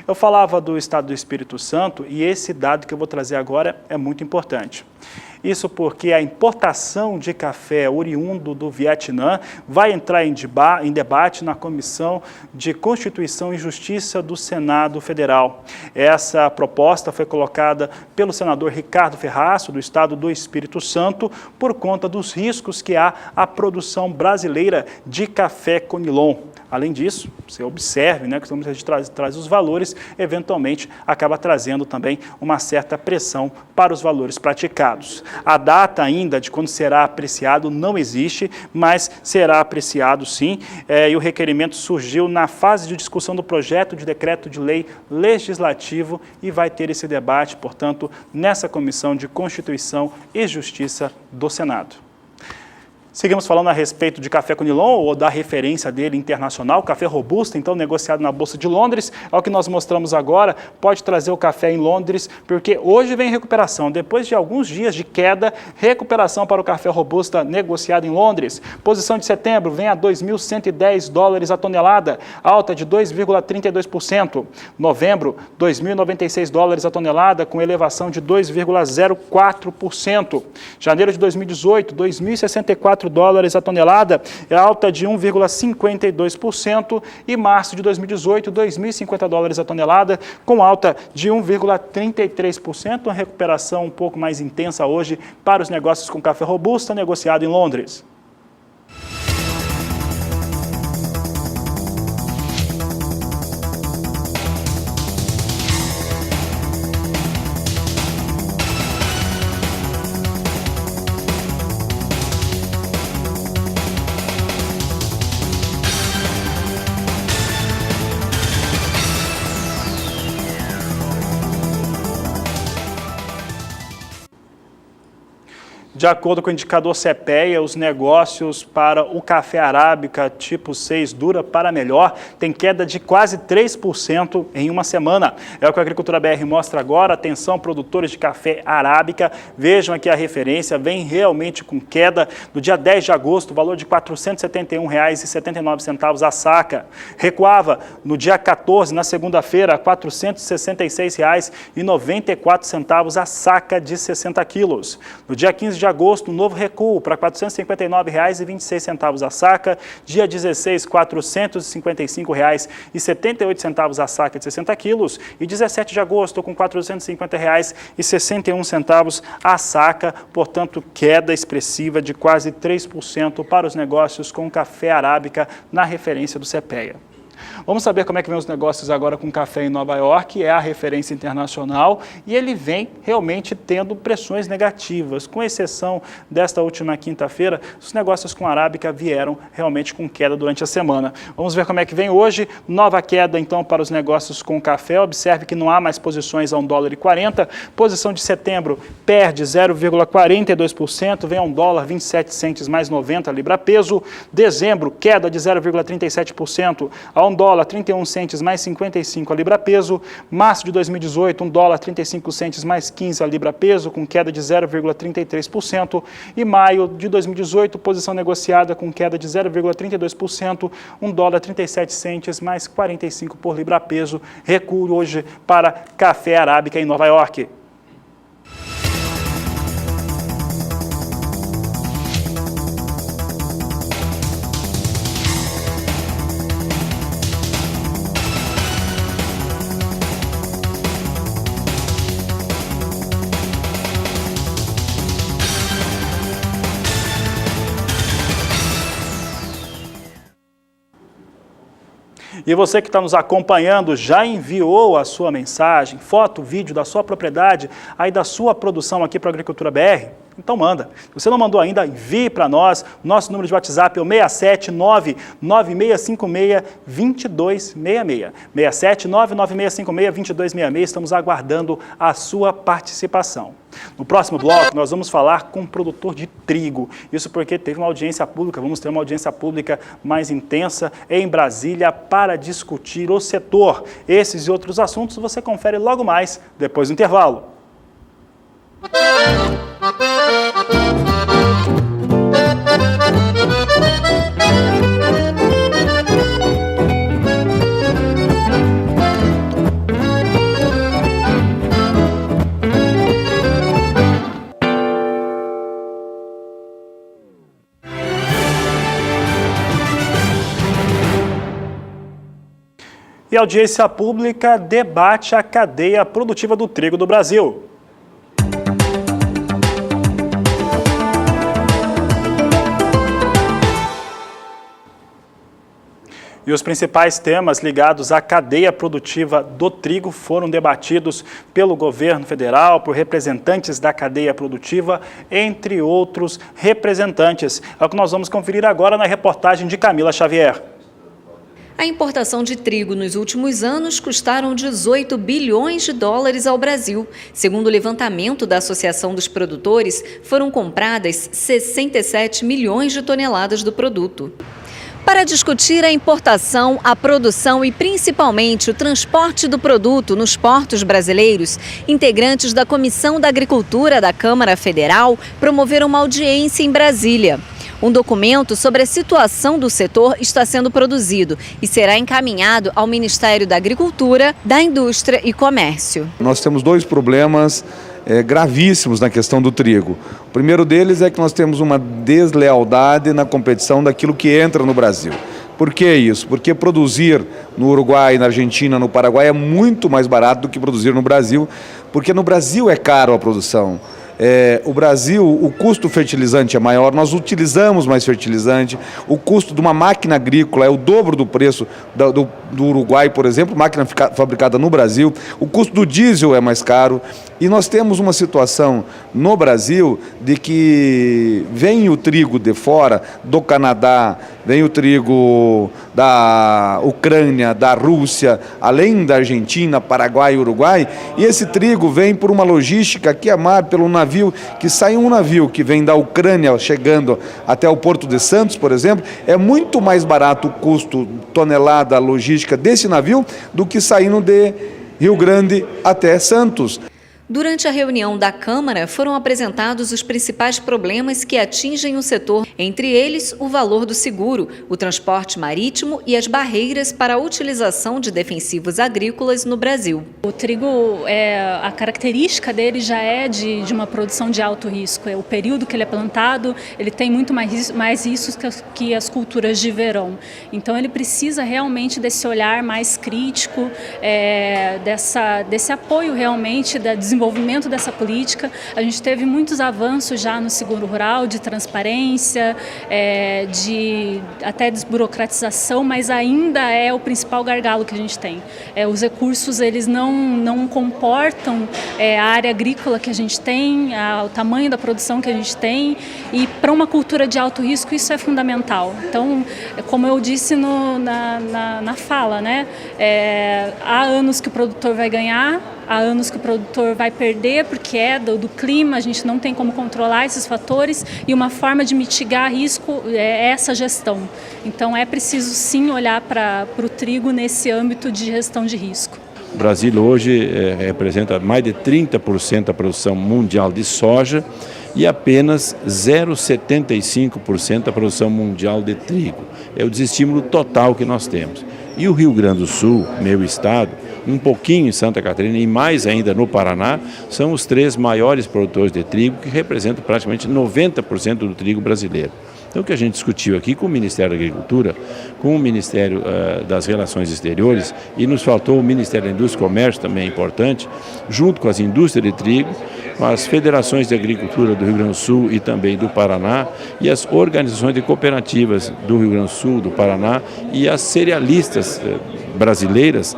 Eu falava do estado do Espírito Santo e esse dado que eu vou trazer agora é muito importante. Isso porque a importação de café oriundo do Vietnã vai entrar em debate na Comissão de Constituição e Justiça do Senado Federal. Essa proposta foi colocada pelo senador Ricardo Ferraço, do estado do Espírito Santo, por conta dos riscos que há à produção brasileira de café Conilon. Além disso, você observe, né, que quando a gente traz os valores, eventualmente acaba trazendo também uma certa pressão para os valores praticados. A data ainda de quando será apreciado não existe, mas será apreciado sim, e o requerimento surgiu na fase de discussão do projeto de decreto de lei legislativo e vai ter esse debate, portanto, nessa Comissão de Constituição e Justiça do Senado. Seguimos falando a respeito de café Conilon, ou da referência dele internacional, café robusta, então negociado na Bolsa de Londres. É o que nós mostramos agora, pode trazer o café em Londres, porque hoje vem recuperação. Depois de alguns dias de queda, recuperação para o café robusta negociado em Londres. Posição de setembro vem a $2.110 a tonelada, alta de 2,32%. Novembro, $2.096 a tonelada, com elevação de 2,04%. Janeiro de 2018, $2.064 a tonelada, é alta de 1,52%, e março de 2018, $2.050 a tonelada, com alta de 1,33%, uma recuperação um pouco mais intensa hoje para os negócios com café robusta negociado em Londres. De acordo com o indicador CPEA, os negócios para o café arábica tipo 6 dura para melhor tem queda de quase 3% em uma semana. É o que a Agricultura BR mostra agora. Atenção, produtores de café arábica, vejam aqui a referência, vem realmente com queda. No dia 10 de agosto, o valor de R$ 471,79 a saca. Recuava no dia 14, na segunda-feira, R$ 466,94 a saca de 60 quilos. No dia 15 de agosto, um novo recuo para R$ 459,26 a saca. Dia 16, R$ 455,78 a saca de 60 quilos. E 17 de agosto, com R$ 450,61 a saca. Portanto, queda expressiva de quase 3% para os negócios com café arábica na referência do CPEA. Vamos saber como é que vem os negócios agora com café em Nova York, é a referência internacional, e ele vem realmente tendo pressões negativas. Com exceção desta última quinta-feira, os negócios com arábica vieram realmente com queda durante a semana. Vamos ver como é que vem hoje. Nova queda então para os negócios com café. Observe que não há mais posições a $1,40. Posição de setembro perde 0,42%, vem a $1,27 mais 90 libra-peso. Dezembro, queda de 0,37%, a $1,31 mais 55 a libra-peso. Março de 2018, $1,35 mais 15 a libra-peso, com queda de 0,33%. E maio de 2018, posição negociada com queda de 0,32%, $1,37 mais 45 por libra-peso. Recuo hoje para café arábica em Nova York. E você que está nos acompanhando, já enviou a sua mensagem, foto, vídeo da sua propriedade, aí da sua produção aqui para a Agricultura BR? Então manda. Se você não mandou ainda, envie para nós. Nosso número de WhatsApp é o 67996562266. 67996562266. Estamos aguardando a sua participação. No próximo bloco, nós vamos falar com um produtor de trigo. Isso porque teve uma audiência pública, vamos ter uma audiência pública mais intensa em Brasília para discutir o setor. Esses e outros assuntos você confere logo mais, depois do intervalo. E a audiência pública debate a cadeia produtiva do trigo do Brasil. E os principais temas ligados à cadeia produtiva do trigo foram debatidos pelo governo federal, por representantes da cadeia produtiva, entre outros representantes. É o que nós vamos conferir agora na reportagem de Camila Xavier. A importação de trigo nos últimos anos custaram 18 bilhões de dólares ao Brasil. Segundo o levantamento da Associação dos Produtores, foram compradas 67 milhões de toneladas do produto. Para discutir a importação, a produção e principalmente o transporte do produto nos portos brasileiros, integrantes da Comissão da Agricultura da Câmara Federal promoveram uma audiência em Brasília. Um documento sobre a situação do setor está sendo produzido e será encaminhado ao Ministério da Agricultura, da Indústria e Comércio. Nós temos dois problemas gravíssimos na questão do trigo. O primeiro deles é que nós temos uma deslealdade na competição daquilo que entra no Brasil. Por que isso? Porque produzir no Uruguai, na Argentina, no Paraguai é muito mais barato do que produzir no Brasil, porque no Brasil é caro a produção. O Brasil, o custo do fertilizante é maior, nós utilizamos mais fertilizante, o custo de uma máquina agrícola é o dobro do preço do Uruguai, por exemplo, máquina fabricada no Brasil, o custo do diesel é mais caro e nós temos uma situação no Brasil de que vem o trigo de fora, do Canadá, vem o trigo da Ucrânia, da Rússia, além da Argentina, Paraguai e Uruguai, e esse trigo vem por uma logística que é mar, pelo navio, que sai um navio que vem da Ucrânia chegando até o Porto de Santos, por exemplo, é muito mais barato o custo tonelada logística desse navio do que saindo de Rio Grande até Santos. Durante a reunião da Câmara, foram apresentados os principais problemas que atingem o setor, entre eles o valor do seguro, o transporte marítimo e as barreiras para a utilização de defensivos agrícolas no Brasil. O trigo, a característica dele já é de uma produção de alto risco. O período que ele é plantado, ele tem muito mais riscos que as culturas de verão. Então ele precisa realmente desse olhar mais crítico, desse apoio realmente da desenvolvimento dessa política. A gente teve muitos avanços já no seguro rural, de transparência, até desburocratização, mas ainda é o principal gargalo que a gente tem. Os recursos, eles não comportam a área agrícola que a gente tem, o tamanho da produção que a gente tem, e para uma cultura de alto risco isso é fundamental. Então, como eu disse na fala, né? Há anos que o produtor vai ganhar, há anos que o produtor vai perder porque é do clima, a gente não tem como controlar esses fatores e uma forma de mitigar risco é essa gestão. Então é preciso sim olhar para o trigo nesse âmbito de gestão de risco. O Brasil hoje representa mais de 30% da produção mundial de soja e apenas 0,75% da produção mundial de trigo. É o desestímulo total que nós temos. E o Rio Grande do Sul, meu estado, um pouquinho em Santa Catarina e mais ainda no Paraná, são os três maiores produtores de trigo que representam praticamente 90% do trigo brasileiro. Então, o que a gente discutiu aqui com o Ministério da Agricultura, com o Ministério das Relações Exteriores, e nos faltou o Ministério da Indústria e Comércio, também é importante, junto com as indústrias de trigo, com as federações de agricultura do Rio Grande do Sul e também do Paraná, e as organizações de cooperativas do Rio Grande do Sul, do Paraná, e as cerealistas brasileiras,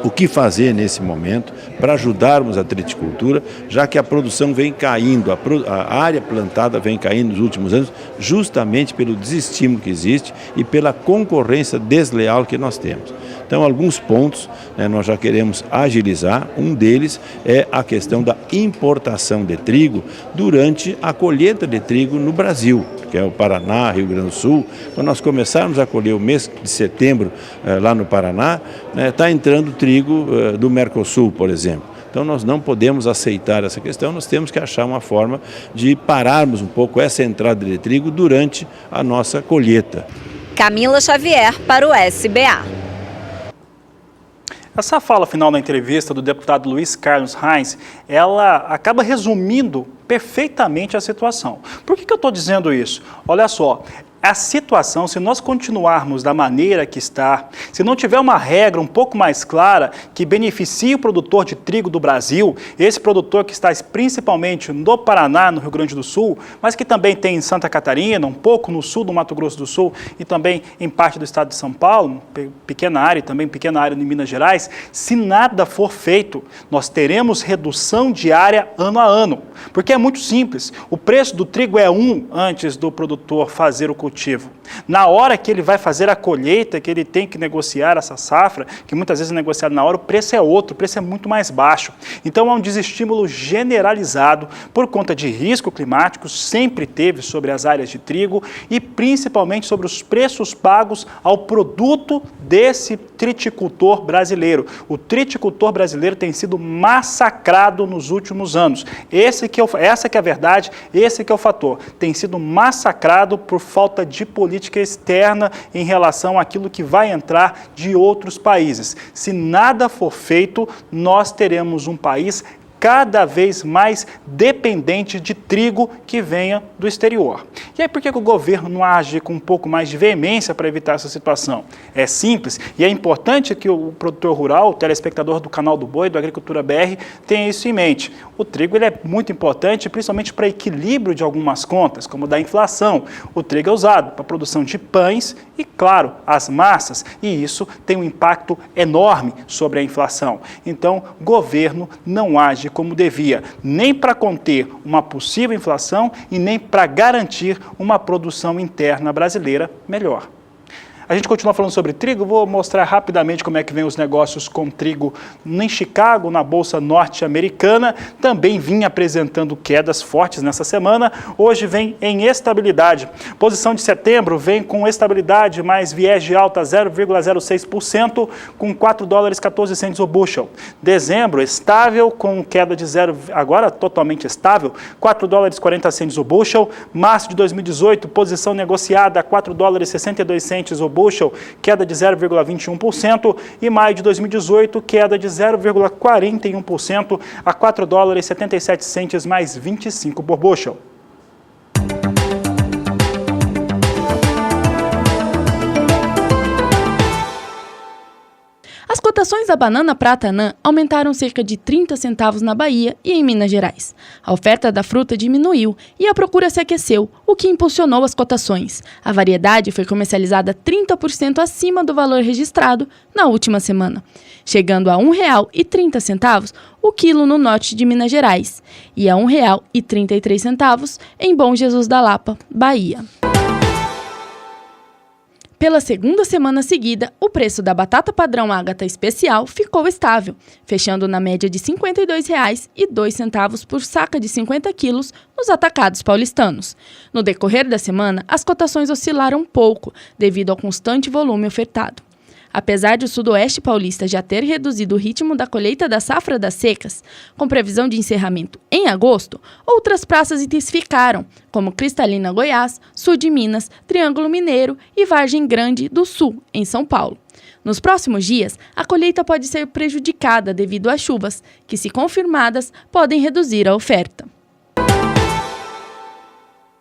o que fazer nesse momento para ajudarmos a triticultura, já que a produção vem caindo, a área plantada vem caindo nos últimos anos, justamente pelo desestímulo que existe e pela concorrência desleal que nós temos. Então, alguns pontos nós já queremos agilizar. Um deles é a questão da importação de trigo durante a colheita de trigo no Brasil, que é o Paraná, Rio Grande do Sul. Quando nós começarmos a colher o mês de setembro lá no Paraná, está entrando trigo do Mercosul, por exemplo. Então, nós não podemos aceitar essa questão, nós temos que achar uma forma de pararmos um pouco essa entrada de trigo durante a nossa colheita. Camila Xavier para o SBA. Essa fala final da entrevista do deputado Luiz Carlos Reins, ela acaba resumindo perfeitamente a situação. Por que eu estou dizendo isso? Olha só, a situação, se nós continuarmos da maneira que está, se não tiver uma regra um pouco mais clara que beneficie o produtor de trigo do Brasil, esse produtor que está principalmente no Paraná, no Rio Grande do Sul, mas que também tem em Santa Catarina, um pouco no sul do Mato Grosso do Sul e também em parte do estado de São Paulo, pequena área e também pequena área em Minas Gerais, se nada for feito, nós teremos redução diária ano a ano, porque é muito simples, o preço do trigo é antes do produtor fazer o cultivo. Na hora que ele vai fazer a colheita, que ele tem que negociar essa safra, que muitas vezes é negociado na hora, o preço é outro, o preço é muito mais baixo. Então há um desestímulo generalizado por conta de risco climático, sempre teve sobre as áreas de trigo e principalmente sobre os preços pagos ao produto desse triticultor brasileiro. O triticultor brasileiro tem sido massacrado nos últimos anos. Essa que é a verdade, esse que é o fator. Tem sido massacrado por falta de política externa em relação àquilo que vai entrar de outros países. Se nada for feito, nós teremos um país cada vez mais dependente de trigo que venha do exterior. E aí por que o governo não age com um pouco mais de veemência para evitar essa situação? É simples e é importante que o produtor rural, o telespectador do canal do Boi, do Agricultura BR, tenha isso em mente. O trigo ele é muito importante, principalmente para equilíbrio de algumas contas, como da inflação. O trigo é usado para a produção de pães e, claro, as massas, e isso tem um impacto enorme sobre a inflação. Então, o governo não age como devia, nem para conter uma possível inflação e nem para garantir uma produção interna brasileira melhor. A gente continua falando sobre trigo, vou mostrar rapidamente como é que vem os negócios com trigo em Chicago, na Bolsa Norte-Americana. Também vinha apresentando quedas fortes nessa semana, hoje vem em estabilidade. Posição de setembro vem com estabilidade, mais viés de alta 0,06%, com $4,14 o bushel. Dezembro, estável, com queda de agora totalmente estável, $4,40 o bushel. Março de 2018, posição negociada a $4,62 o bushel, queda de 0,21%, e maio de 2018, queda de 0,41% a $4,77 mais 25 por bushel. As cotações da banana prata anã aumentaram cerca de 30 centavos na Bahia e em Minas Gerais. A oferta da fruta diminuiu e a procura se aqueceu, o que impulsionou as cotações. A variedade foi comercializada 30% acima do valor registrado na última semana, chegando a R$ 1,30 o quilo no norte de Minas Gerais e a R$ 1,33 em Bom Jesus da Lapa, Bahia. Pela segunda semana seguida, o preço da batata padrão Ágata especial ficou estável, fechando na média de R$ 52,02 por saca de 50 quilos nos atacados paulistanos. No decorrer da semana, as cotações oscilaram um pouco, devido ao constante volume ofertado. Apesar de o sudoeste paulista já ter reduzido o ritmo da colheita da safra das secas, com previsão de encerramento em agosto, outras praças intensificaram, como Cristalina, Goiás, sul de Minas, Triângulo Mineiro e Vargem Grande do Sul, em São Paulo. Nos próximos dias, a colheita pode ser prejudicada devido às chuvas, que, se confirmadas, podem reduzir a oferta.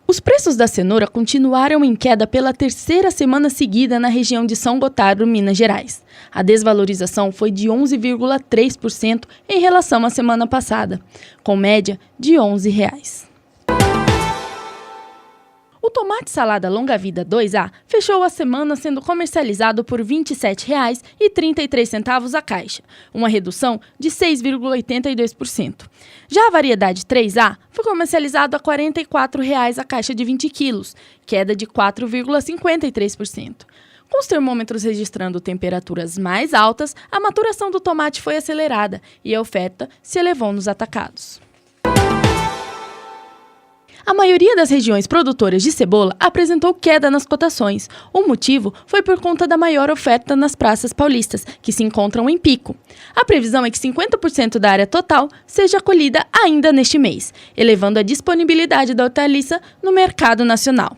Os preços da cenoura continuaram em queda pela terceira semana seguida na região de São Gotardo, Minas Gerais. A desvalorização foi de 11,3% em relação à semana passada, com média de R$ 11. O tomate salada longa-vida 2A fechou a semana sendo comercializado por R$ 27,33 a caixa, uma redução de 6,82%. Já a variedade 3A foi comercializado a R$ 44,00 a caixa de 20 quilos, queda de 4,53%. Com os termômetros registrando temperaturas mais altas, a maturação do tomate foi acelerada e a oferta se elevou nos atacados. A maioria das regiões produtoras de cebola apresentou queda nas cotações. O motivo foi por conta da maior oferta nas praças paulistas, que se encontram em pico. A previsão é que 50% da área total seja colhida ainda neste mês, elevando a disponibilidade da hortaliça no mercado nacional.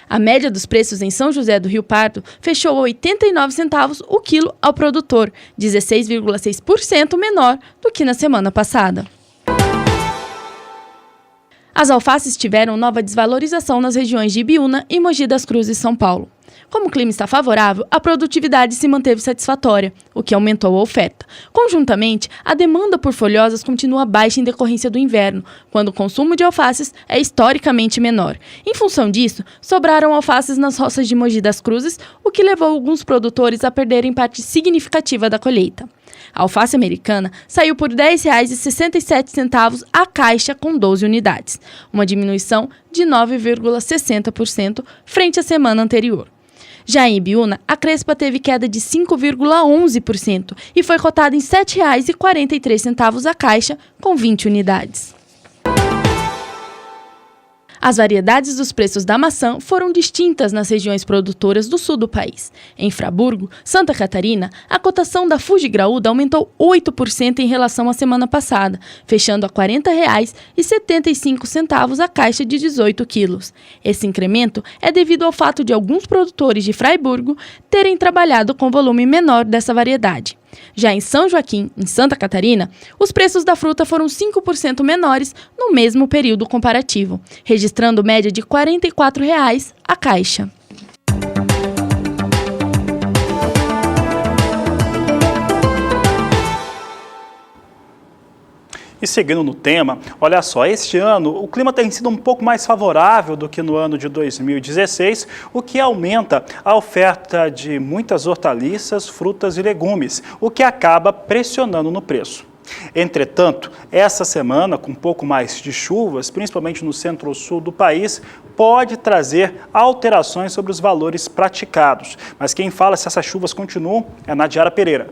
A média dos preços em São José do Rio Pardo fechou a 89 centavos o quilo ao produtor, 16,6% menor do que na semana passada. As alfaces tiveram nova desvalorização nas regiões de Ibiúna e Mogi das Cruzes, São Paulo. Como o clima está favorável, a produtividade se manteve satisfatória, o que aumentou a oferta. Conjuntamente, a demanda por folhosas continua baixa em decorrência do inverno, quando o consumo de alfaces é historicamente menor. Em função disso, sobraram alfaces nas roças de Mogi das Cruzes, o que levou alguns produtores a perderem parte significativa da colheita. A alface americana saiu por R$ 10,67 a caixa com 12 unidades, uma diminuição de 9,60% frente à semana anterior. Já em Ibiúna, a crespa teve queda de 5,11% e foi cotada em R$ 7,43 a caixa com 20 unidades. As variedades dos preços da maçã foram distintas nas regiões produtoras do sul do país. Em Friburgo, Santa Catarina, a cotação da Fuji graúda aumentou 8% em relação à semana passada, fechando a R$ 40,75 a caixa de 18 quilos. Esse incremento é devido ao fato de alguns produtores de Friburgo terem trabalhado com volume menor dessa variedade. Já em São Joaquim, em Santa Catarina, os preços da fruta foram 5% menores no mesmo período comparativo, registrando média de R$ 44,00 a caixa. E seguindo no tema, olha só, este ano o clima tem sido um pouco mais favorável do que no ano de 2016, o que aumenta a oferta de muitas hortaliças, frutas e legumes, o que acaba pressionando no preço. Entretanto, essa semana, com um pouco mais de chuvas, principalmente no centro-sul do país, pode trazer alterações sobre os valores praticados. Mas quem fala se essas chuvas continuam é a Nadiara Pereira.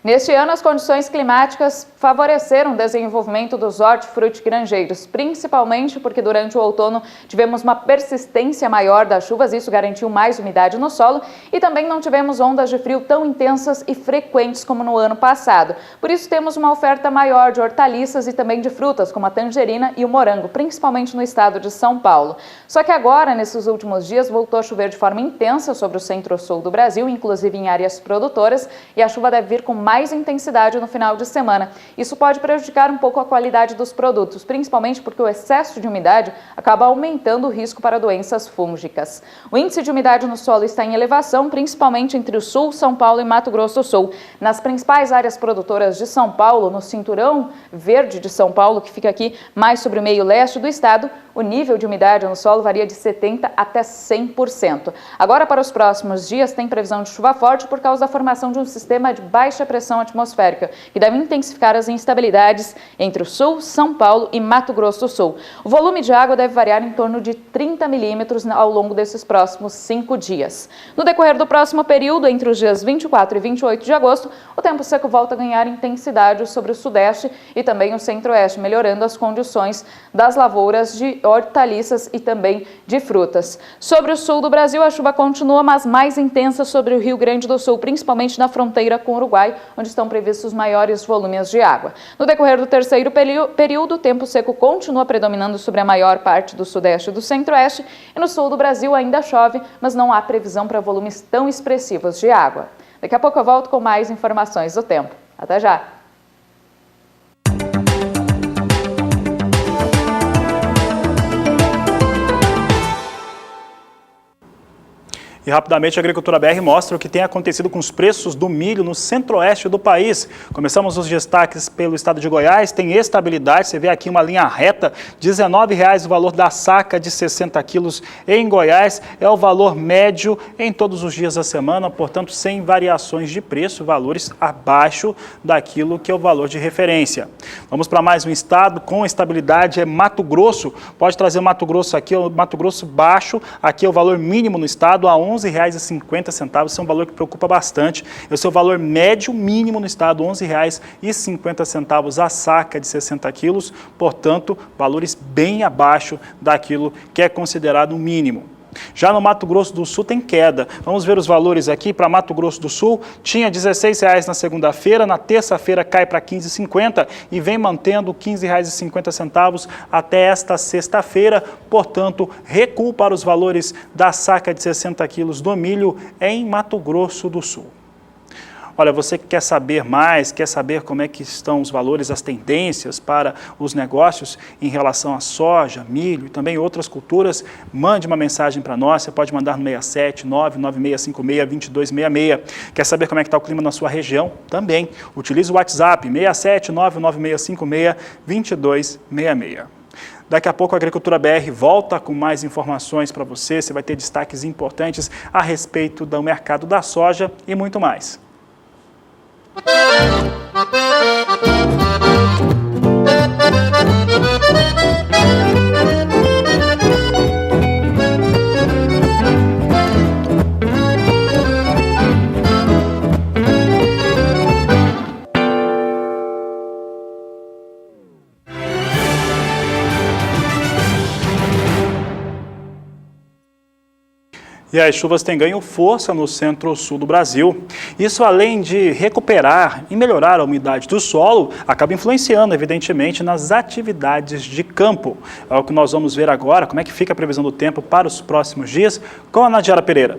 Neste ano, as condições climáticas favoreceram o desenvolvimento dos hortifrutigranjeiros, principalmente porque durante o outono tivemos uma persistência maior das chuvas, isso garantiu mais umidade no solo, e também não tivemos ondas de frio tão intensas e frequentes como no ano passado. Por isso temos uma oferta maior de hortaliças e também de frutas, como a tangerina e o morango, principalmente no estado de São Paulo. Só que agora, nesses últimos dias, voltou a chover de forma intensa sobre o centro-sul do Brasil, inclusive em áreas produtoras, e a chuva deve vir com mais intensidade no final de semana. Isso pode prejudicar um pouco a qualidade dos produtos, principalmente porque o excesso de umidade acaba aumentando o risco para doenças fúngicas. O índice de umidade no solo está em elevação, principalmente entre o Sul, São Paulo e Mato Grosso do Sul. Nas principais áreas produtoras de São Paulo, no cinturão verde de São Paulo, que fica aqui mais sobre o meio leste do estado, o nível de umidade no solo varia de 70% até 100%. Agora, para os próximos dias, tem previsão de chuva forte por causa da formação de um sistema de baixa pressão atmosférica, que deve intensificar as instabilidades entre o Sul, São Paulo e Mato Grosso do Sul. O volume de água deve variar em torno de 30 milímetros ao longo desses próximos 5 dias. No decorrer do próximo período, entre os dias 24 e 28 de agosto, o tempo seco volta a ganhar intensidade sobre o sudeste e também o centro-oeste, melhorando as condições das lavouras de hortaliças e também de frutas. Sobre o sul do Brasil, a chuva continua, mas mais intensa sobre o Rio Grande do Sul, principalmente na fronteira com o Uruguai, onde estão previstos maiores volumes de água. No decorrer do terceiro período, o tempo seco continua predominando sobre a maior parte do sudeste e do centro-oeste, e no sul do Brasil ainda chove, mas não há previsão para volumes tão expressivos de água. Daqui a pouco eu volto com mais informações do tempo. Até já! E rapidamente a Agricultura BR mostra o que tem acontecido com os preços do milho no centro-oeste do país. Começamos os destaques pelo estado de Goiás, tem estabilidade, você vê aqui uma linha reta, R$19 o valor da saca de 60 quilos em Goiás, é o valor médio em todos os dias da semana, portanto sem variações de preço, valores abaixo daquilo que é o valor de referência. Vamos para mais um estado com estabilidade, é Mato Grosso, pode trazer Mato Grosso aqui, o Mato Grosso baixo, aqui é o valor mínimo no estado, a R$ 11,50, esse é um valor que preocupa bastante. Esse é o valor médio mínimo no estado, R$ 11,50 a saca de 60 quilos, portanto, valores bem abaixo daquilo que é considerado o mínimo. Já no Mato Grosso do Sul tem queda. Vamos ver os valores aqui para Mato Grosso do Sul. Tinha R$ 16,00 na segunda-feira, na terça-feira cai para R$ 15,50 e vem mantendo R$ 15,50 até esta sexta-feira. Portanto, recuo para os valores da saca de 60 quilos do milho em Mato Grosso do Sul. Olha, você que quer saber mais, quer saber como é que estão os valores, as tendências para os negócios em relação à soja, milho e também outras culturas, mande uma mensagem para nós, você pode mandar no 67996562266. Quer saber como é que está o clima na sua região? Também. Utilize o WhatsApp 67996562266. Daqui a pouco a Agricultura BR volta com mais informações para você, você vai ter destaques importantes a respeito do mercado da soja e muito mais. E as chuvas têm ganho força no centro-sul do Brasil. Isso, além de recuperar e melhorar a umidade do solo, acaba influenciando, evidentemente, nas atividades de campo. É o que nós vamos ver agora, como é que fica a previsão do tempo para os próximos dias, com a Nadiara Pereira.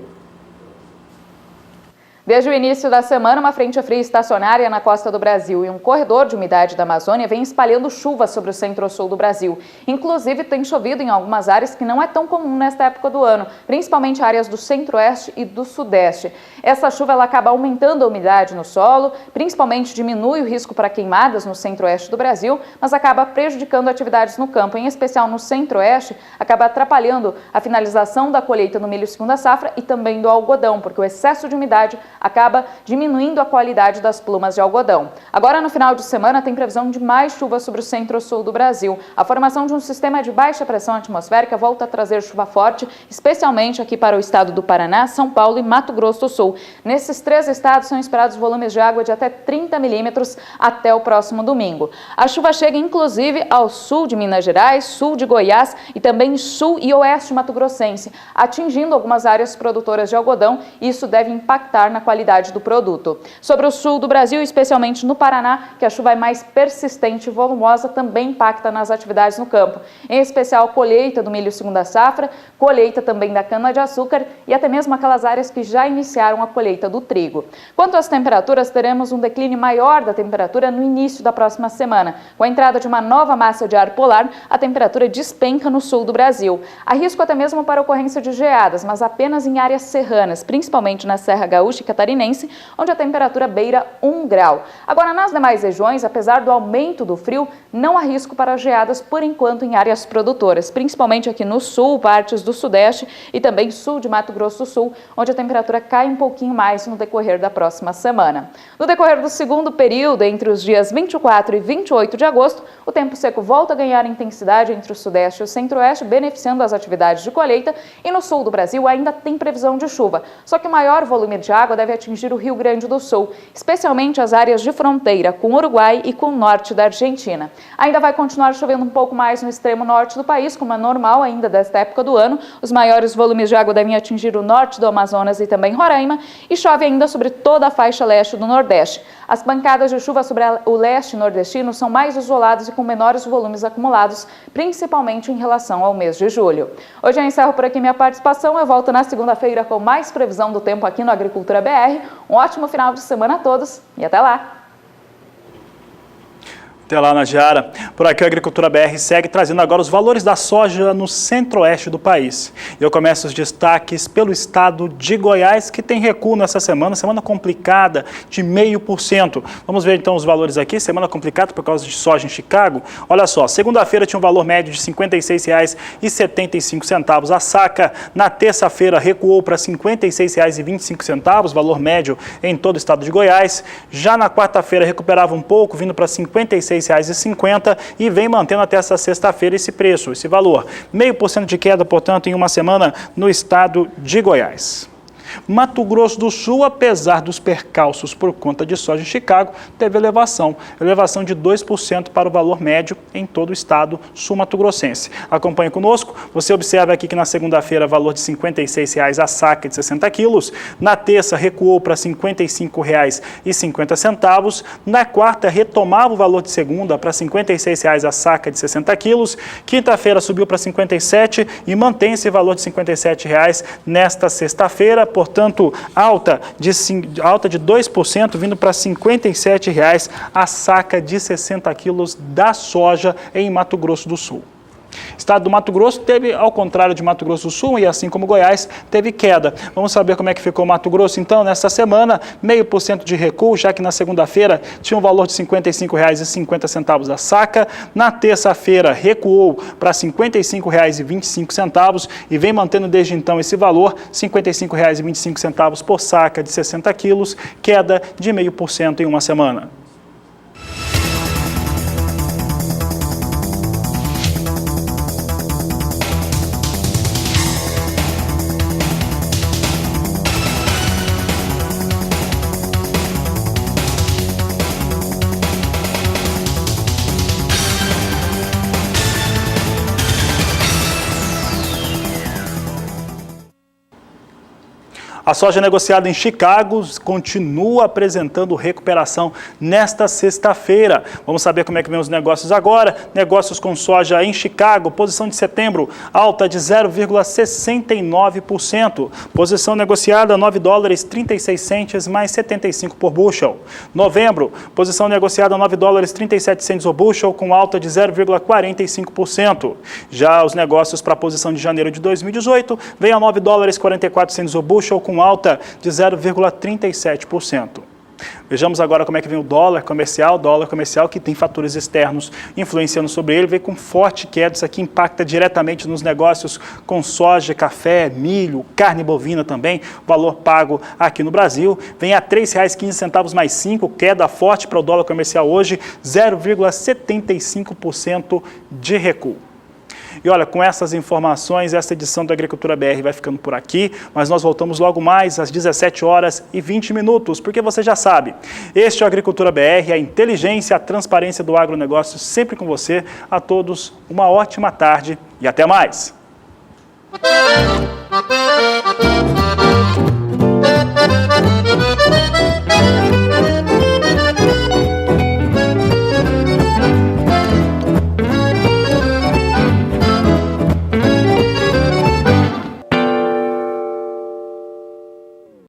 Desde o início da semana, uma frente fria estacionária na costa do Brasil e um corredor de umidade da Amazônia vem espalhando chuva sobre o centro-sul do Brasil. Inclusive, tem chovido em algumas áreas que não é tão comum nesta época do ano, principalmente áreas do centro-oeste e do sudeste. Essa chuva ela acaba aumentando a umidade no solo, principalmente diminui o risco para queimadas no centro-oeste do Brasil, mas acaba prejudicando atividades no campo, em especial no centro-oeste, acaba atrapalhando a finalização da colheita no milho segunda safra e também do algodão, porque o excesso de umidade acaba diminuindo a qualidade das plumas de algodão. Agora, no final de semana, tem previsão de mais chuva sobre o centro-sul do Brasil. A formação de um sistema de baixa pressão atmosférica volta a trazer chuva forte, especialmente aqui para o estado do Paraná, São Paulo e Mato Grosso do Sul. Nesses três estados são esperados volumes de água de até 30 milímetros até o próximo domingo. A chuva chega, inclusive, ao sul de Minas Gerais, sul de Goiás e também sul e oeste mato-grossense, atingindo algumas áreas produtoras de algodão, e isso deve impactar na qualidade do produto. Sobre o sul do Brasil, especialmente no Paraná, que a chuva é mais persistente e volumosa, também impacta nas atividades no campo, em especial a colheita do milho segunda safra, colheita também da cana-de-açúcar e até mesmo aquelas áreas que já iniciaram a colheita do trigo. Quanto às temperaturas, teremos um declínio maior da temperatura no início da próxima semana. Com a entrada de uma nova massa de ar polar, a temperatura despenca no sul do Brasil. Há risco até mesmo para a ocorrência de geadas, mas apenas em áreas serranas, principalmente na Serra Gaúcha e Catarinense, onde a temperatura beira 1 grau. Agora, nas demais regiões, apesar do aumento do frio, não há risco para geadas por enquanto em áreas produtoras, principalmente aqui no sul, partes do sudeste e também sul de Mato Grosso do Sul, onde a temperatura cai um pouquinho mais no decorrer da próxima semana. No decorrer do segundo período, entre os dias 24 e 28 de agosto, o tempo seco volta a ganhar intensidade entre o sudeste e o centro-oeste, beneficiando as atividades de colheita, e no sul do Brasil ainda tem previsão de chuva, só que o maior volume de água deve atingir o Rio Grande do Sul, especialmente as áreas de fronteira com o Uruguai e com o norte da Argentina. Ainda vai continuar chovendo um pouco mais no extremo norte do país, como é normal ainda desta época do ano. Os maiores volumes de água devem atingir o norte do Amazonas e também Roraima, e chove ainda sobre toda a faixa leste do Nordeste. As pancadas de chuva sobre o leste nordestino são mais isolados e com menores volumes acumulados, principalmente em relação ao mês de julho. Hoje eu encerro por aqui minha participação. Eu volto na segunda-feira com mais previsão do tempo aqui no Agricultura BR. Um ótimo final de semana a todos e até lá! Até lá, Nadiara. Por aqui, a Agricultura BR segue trazendo agora os valores da soja no centro-oeste do país. E eu começo os destaques pelo estado de Goiás, que tem recuo nessa semana complicada de 0,5%. Vamos ver então os valores aqui, semana complicada por causa de soja em Chicago. Olha só, segunda-feira tinha um valor médio de R$ 56,75 a saca. Na terça-feira recuou para R$ 56,25, valor médio em todo o estado de Goiás. Já na quarta-feira recuperava um pouco, vindo para R$ 56,50 e vem mantendo até essa sexta-feira esse preço, esse valor. 0,5% de queda, portanto, em uma semana no estado de Goiás. Mato Grosso do Sul, apesar dos percalços por conta de soja em Chicago, teve elevação de 2% para o valor médio em todo o estado sul-mato-grossense. Acompanhe conosco, você observa aqui que na segunda-feira valor de R$ 56,00 a saca de 60 quilos, na terça recuou para R$ 55,50, na quarta retomava o valor de segunda para R$ 56,00 a saca de 60 quilos, quinta-feira subiu para R$ 57 e mantém esse valor de R$ 57,00 nesta sexta-feira. Portanto, alta de 2%, vindo para R$ 57,00 a saca de 60 quilos da soja em Mato Grosso do Sul. O estado do Mato Grosso teve, ao contrário de Mato Grosso do Sul, e assim como Goiás, teve queda. Vamos saber como é que ficou o Mato Grosso, então, nesta semana, 0,5% de recuo, já que na segunda-feira tinha um valor de R$ 55,50 a saca. Na terça-feira, recuou para R$ 55,25 e vem mantendo desde então esse valor, R$ 55,25 por saca de 60 quilos, queda de 0,5% em uma semana. A soja negociada em Chicago continua apresentando recuperação nesta sexta-feira. Vamos saber como é que vem os negócios agora. Negócios com soja em Chicago, posição de setembro, alta de 0,69%. Posição negociada, $9,36 mais 75 por bushel. Novembro, posição negociada, $9,37 o bushel, com alta de 0,45%. Já os negócios para a posição de janeiro de 2018, vem a $9,44 o bushel, com alta de 0,37%. Vejamos agora como é que vem o dólar comercial que tem fatores externos influenciando sobre ele, vem com forte queda. Isso aqui impacta diretamente nos negócios com soja, café, milho, carne bovina também, valor pago aqui no Brasil. Vem a R$ 3,15 mais 5, queda forte para o dólar comercial hoje, 0,75% de recuo. E olha, com essas informações, esta edição da Agricultura BR vai ficando por aqui, mas nós voltamos logo mais às 17h20, porque você já sabe, este é o Agricultura BR, a inteligência, a transparência do agronegócio sempre com você. A todos, uma ótima tarde e até mais!